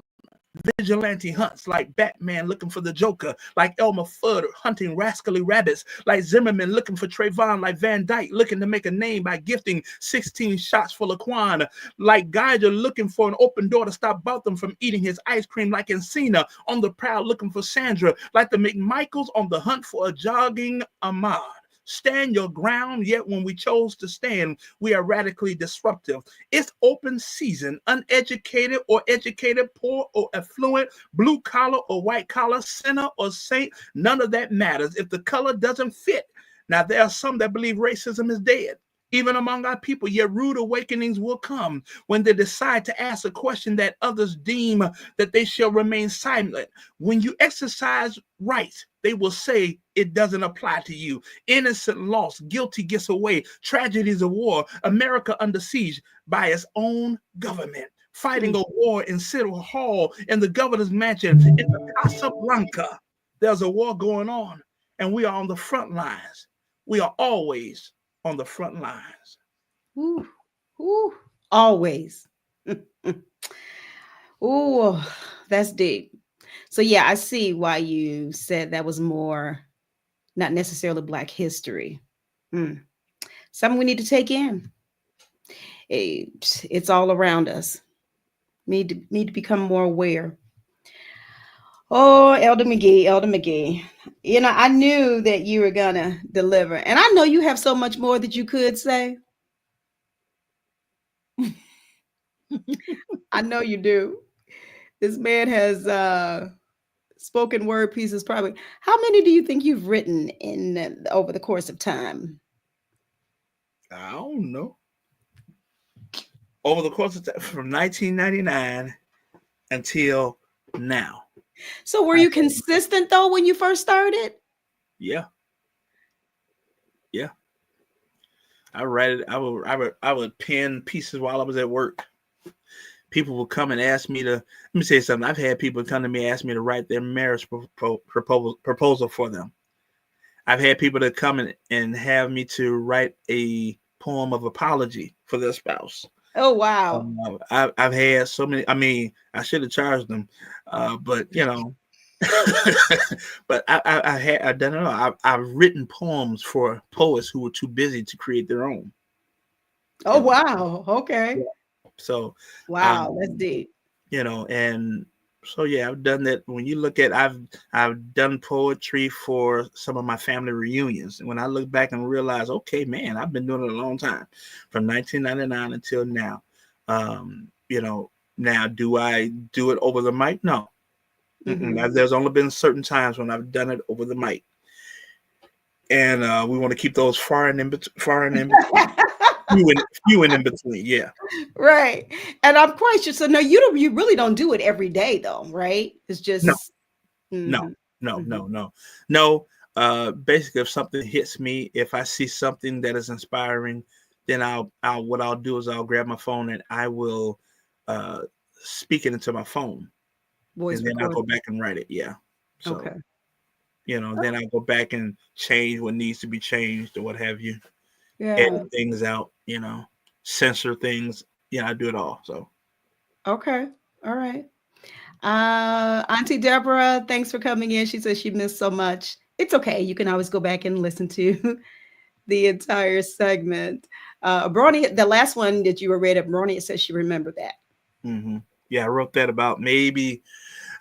Vigilante hunts like Batman looking for the Joker, like Elmer Fudd hunting rascally rabbits, like Zimmerman looking for Trayvon, like Van Dyke looking to make a name by gifting 16 shots for Laquan, like Geiger looking for an open door to stop Botham from eating his ice cream, like Encina on the prowl looking for Sandra, like the McMichaels on the hunt for a jogging Ahmad. Stand your ground, yet when we chose to stand, we are radically disruptive. It's open season, uneducated or educated, poor or affluent, blue collar or white collar, sinner or saint, none of that matters if the color doesn't fit. Now, there are some that believe racism is dead, even among our people, yet rude awakenings will come when they decide to ask a question that others deem that they shall remain silent. When you exercise rights, they will say it doesn't apply to you. Innocent lost, guilty gets away, tragedies of war, America under siege by its own government. fighting a war in City Hall, in the governor's mansion, in the Casablanca. There's a war going on, and we are on the front lines. We are always on the front lines. Ooh, ooh, always. Ooh, that's deep. So yeah, I see why you said that was more not necessarily Black history. Mm. Something we need to take in. It's all around us. Need to become more aware. Oh, Elder McGee, Elder McGee. You know, I knew that you were gonna deliver, and I know you have so much more that you could say. I know you do. This man has spoken word pieces. Probably. How many do you think you've written in over the course of time? I don't know. Over the course of time, from 1999 until now. So were you consistent though when you first started? Yeah. Yeah. I read it. I would pen pieces while I was at work. People would come and ask me to. Let me say something. I've had people come to me and ask me to write their marriage proposal for them. I've had people that come and have me to write a poem of apology for their spouse. Oh wow! I've had so many. I mean, I should have charged them, but you know, but I've done it all. I've written poems for poets who were too busy to create their own. Oh you know? Wow! Okay. Yeah. So wow, that's deep. You know, and so yeah, I've done that. When you look at, I've done poetry for some of my family reunions, and when I look back and realize, okay, man, I've been doing it a long time, from 1999 until now. You know, now do I do it over the mic? No. Mm-hmm. There's only been certain times when I've done it over the mic, and we want to keep those far and in between. few and in between, yeah. Right. And I'm quite sure. So no, you really don't do it every day though, right? It's just no. Basically, if something hits me, if I see something that is inspiring, then what I'll do is I'll grab my phone and I will speak it into my phone. And then I'll go back and write it. Yeah. So okay. You know, then I'll go back and change what needs to be changed or what have you. Yeah. Edit things out, you know, censor things. Yeah, I do it all. So okay. All right. Auntie Deborah, thanks for coming in. She says she missed so much. It's okay. You can always go back and listen to the entire segment. Brony, the last one that you read of Brony, it says she remembered that. Mm-hmm. Yeah, I wrote that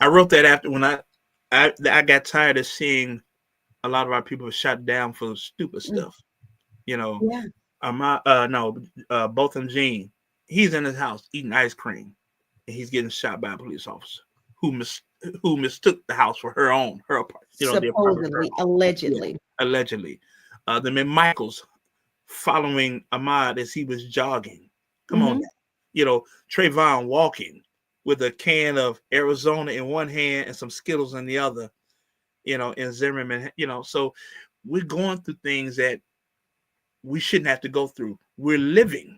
I wrote that after when I got tired of seeing a lot of our people shot down for stupid stuff. You know, Botham Jean, he's in his house eating ice cream, and he's getting shot by a police officer who mistook the house for her apartment. You know, supposedly, allegedly. Yeah, allegedly. The McMichaels following Ahmaud as he was jogging. Come on, you know, Trayvon walking with a can of Arizona in one hand and some Skittles in the other. You know, in Zimmerman. You know, so we're going through things that we shouldn't have to go through. We're living.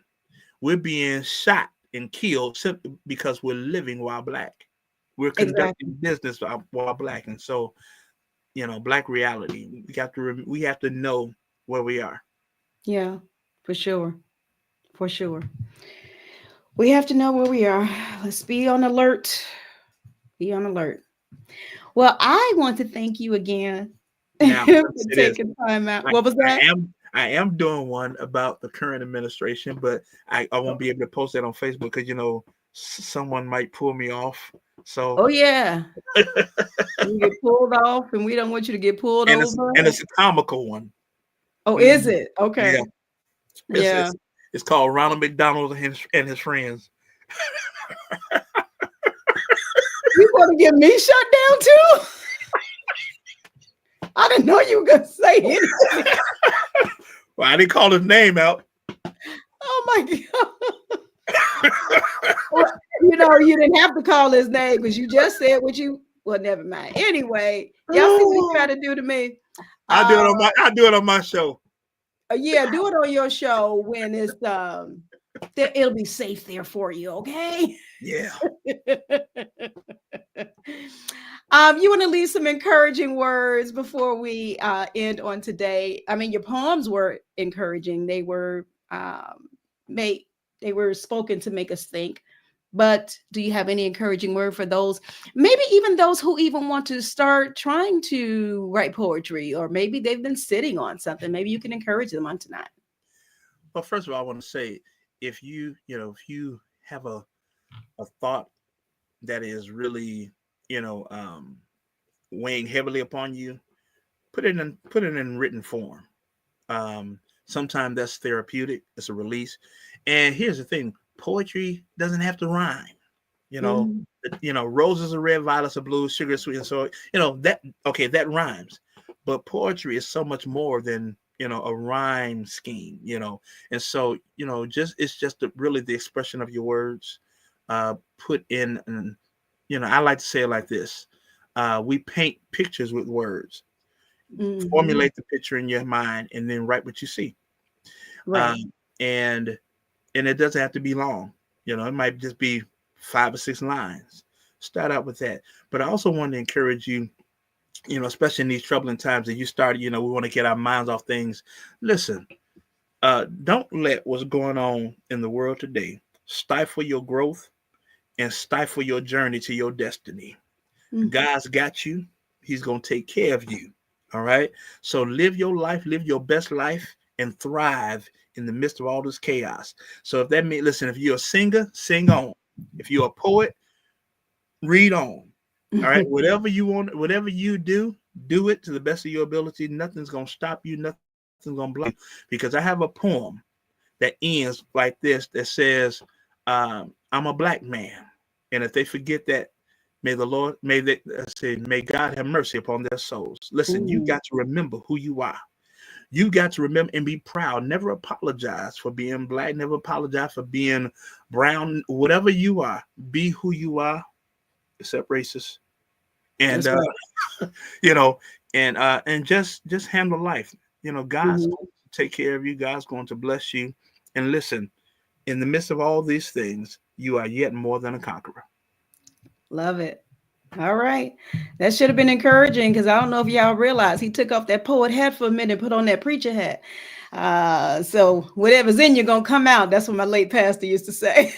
We're being shot and killed simply because we're living while Black. We're conducting business while Black. And so, you know, Black reality, we have to know where we are. Yeah, for sure. For sure. We have to know where we are. Let's be on alert. Be on alert. Well, I want to thank you again now, for taking time out. What was that? I am doing one about the current administration, but I won't be able to post that on Facebook because, you know, someone might pull me off. So, oh yeah, you get pulled off, and we don't want you to get pulled over. And it's a comical one. Oh, is it? Okay. Yeah. It's called Ronald McDonald and his friends. You want to get me shut down too? I didn't know you were going to say anything. Well, I didn't call his name out. Oh my God. Well, you know, you didn't have to call his name because you just said what you, well, never mind. Anyway, y'all see what you try to do to me. I do it on my show. Yeah, do it on your show when it's It'll be safe there for you, okay? Yeah. You want to leave some encouraging words before we end on today? I mean, your poems were encouraging. They were made. They were spoken to make us think. But do you have any encouraging word for those? Maybe even those who even want to start trying to write poetry, or maybe they've been sitting on something. Maybe you can encourage them on tonight. Well, first of all, I want to say, if if you have a thought that is really, you know, weighing heavily upon you, put it in written form. Sometimes that's therapeutic. It's a release. And here's the thing: poetry doesn't have to rhyme. You know, Mhm. roses are red, violets are blue, sugar is sweet, and so that okay, that rhymes. But poetry is so much more than a rhyme scheme. And so just it's just really the expression of your words, put in. And, I like to say it like this: we paint pictures with words. Mhm. Formulate the picture in your mind, and then write what you see. Right. Um, and it doesn't have to be long. It might just be 5 or 6 lines. Start out with that. But I also want to encourage you, especially in these troubling times that you started, we want to get our minds off things. Listen, don't let what's going on in the world today stifle your growth and stifle your journey to your destiny. Mhm. God's got you. He's going to take care of you. All right. So live your life, live your best life, and thrive in the midst of all this chaos. So if that means, listen, if you're a singer, sing on. If you're a poet, read on. All right. Whatever you want, whatever you do it to the best of your ability. Nothing's going to stop you. Nothing's going to block you. Because I have a poem that ends like this that says, I'm a black man. And if they forget that, may the Lord, may God have mercy upon their souls. Listen, you Ooh, got to remember who you are. You got to remember and be proud. Never apologize for being black. Never apologize for being brown. Whatever you are, be who you are, except racist. And that's right. you know, and just handle life. God's Mhm. going to take care of you. God's going to bless you. And listen, in the midst of all these things, you are yet more than a conqueror. Love it. All right. That should have been encouraging because I don't know if y'all realize he took off that poet hat for a minute and put on that preacher hat. So whatever's in you gonna come out. That's what my late pastor used to say.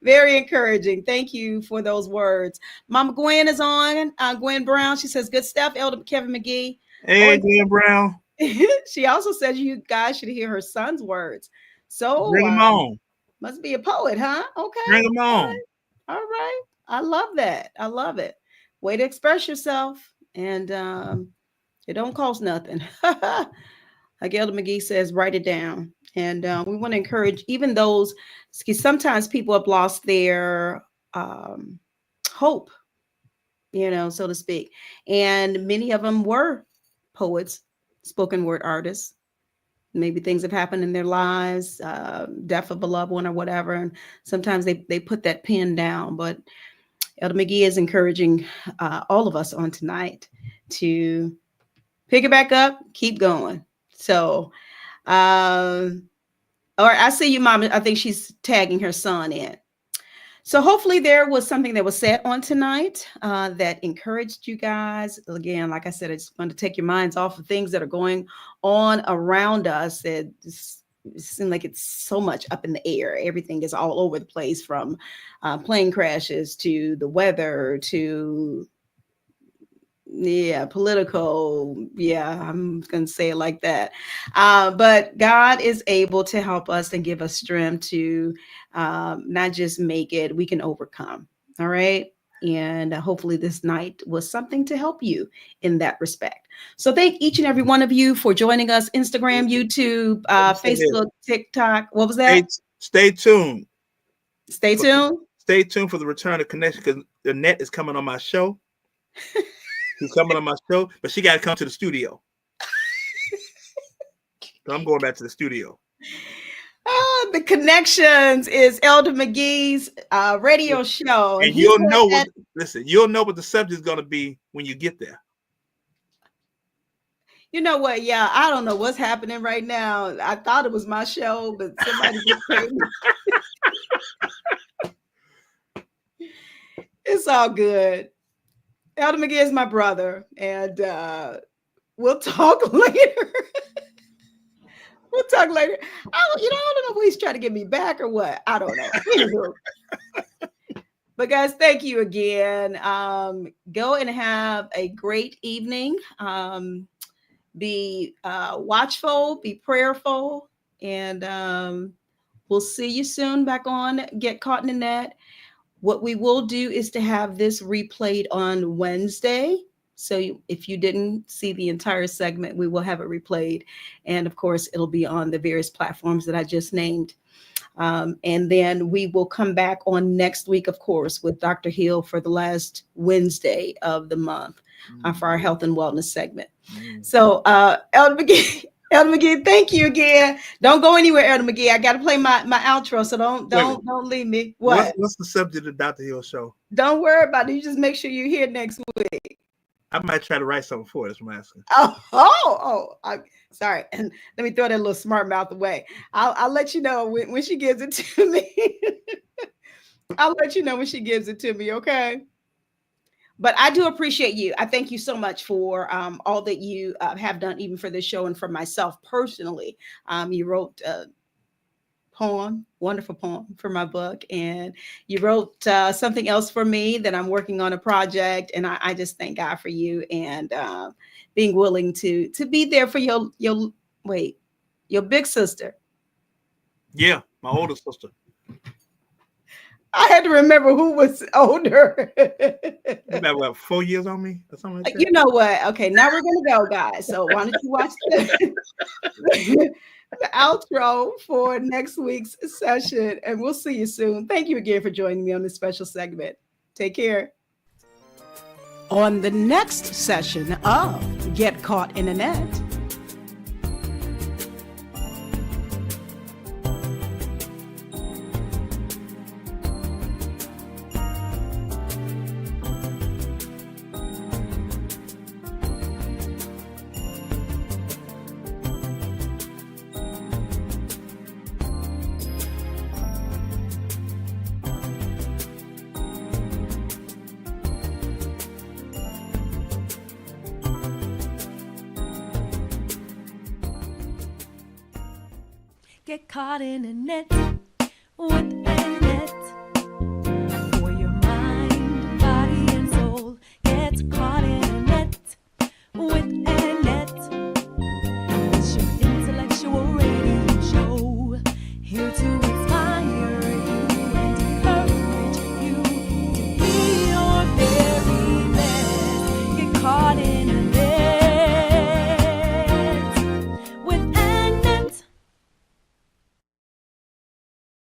Very encouraging. Thank you for those words. Mama Gwen is on. Gwen Brown. She says, "Good stuff, Elder Kevin McGee." Hey, Always. Glenn Brown, She also says you guys should hear her son's words. So bring them on. must be a poet, huh? Okay. Bring them All on. right. All right. I love that. I love it. Way to express yourself. And it don't cost nothing. Like Elder McGee says, write it down. And we want to encourage even those, because sometimes people have lost their hope, so to speak. And many of them were poets, spoken word artists. Maybe things have happened in their lives, death of a loved one or whatever. And sometimes they put that pen down. But Elder McGee is encouraging all of us on tonight to pick it back up, keep going. So, all right, I see you, Mom. I think she's tagging her son in. So hopefully there was something that was said on tonight that encouraged you guys. Again, like I said, I just want to take your minds off of things that are going on around us. It seems like it's so much up in the air. Everything is all over the place, from plane crashes to the weather to political. Yeah, I'm gonna say it like that. But God is able to help us and give us strength to not just make it, we can overcome. All right. And hopefully this night was something to help you in that respect. So thank each and every one of you for joining us. Instagram, YouTube, Let me say this. Facebook, TikTok. What was Stay, that? stay tuned. Stay For, tuned. stay tuned for the return of connection, because the net is coming on my show. She's coming on my show, but she got to come to the studio. So I'm going back to the studio. The Connections is Elder McGee's radio show, and And he's you'll going know at what. Listen, you'll know what the subject is going to be when you get there. You know what? Yeah, I don't know what's happening right now. I thought it was my show, but somebody just came. It's all good. Elder McGee is my brother, and we'll talk later. We'll talk later. I don't know if he's trying to get me back or what. I don't know. Anywho. But guys, thank you again. Go and have a great evening. Be watchful, be prayerful, and we'll see you soon back on Get Caught in the Net. What we will do is to have this replayed on Wednesday. So if you didn't see the entire segment, we will have it replayed. And of course, it'll be on the various platforms that I just named. And then we will come back on next week, of course, with Dr. Hill for the last Wednesday of the month for our health and wellness segment. So, Elder McGee, thank you again. Don't go anywhere, Elder McGee. I got to play my outro, so don't leave me. What's the subject of Dr. Hill's show? Don't worry about it. You just make sure you're here next week. I might try to write something for us, I'm asking. Sorry. And let me throw that little smart mouth away. I'll let you know when she gives it to me. I'll let you know when she gives it to me, okay? But I do appreciate you. I thank you so much for all that you have done, even for this show and for myself personally. You wrote a poem, wonderful poem for my book, and you wrote something else for me that I'm working on a project, and I just thank God for you and being willing to be there for your big sister. Yeah, my older sister. I had to remember who was older. About what, 4 years on me or something like that? You know what? Okay, now we're gonna go, guys. So why don't you watch the outro for next week's session, and we'll see you soon. Thank you again for joining me on this special segment. Take care. On the next session of Get Caught in the Net. Get caught in a net with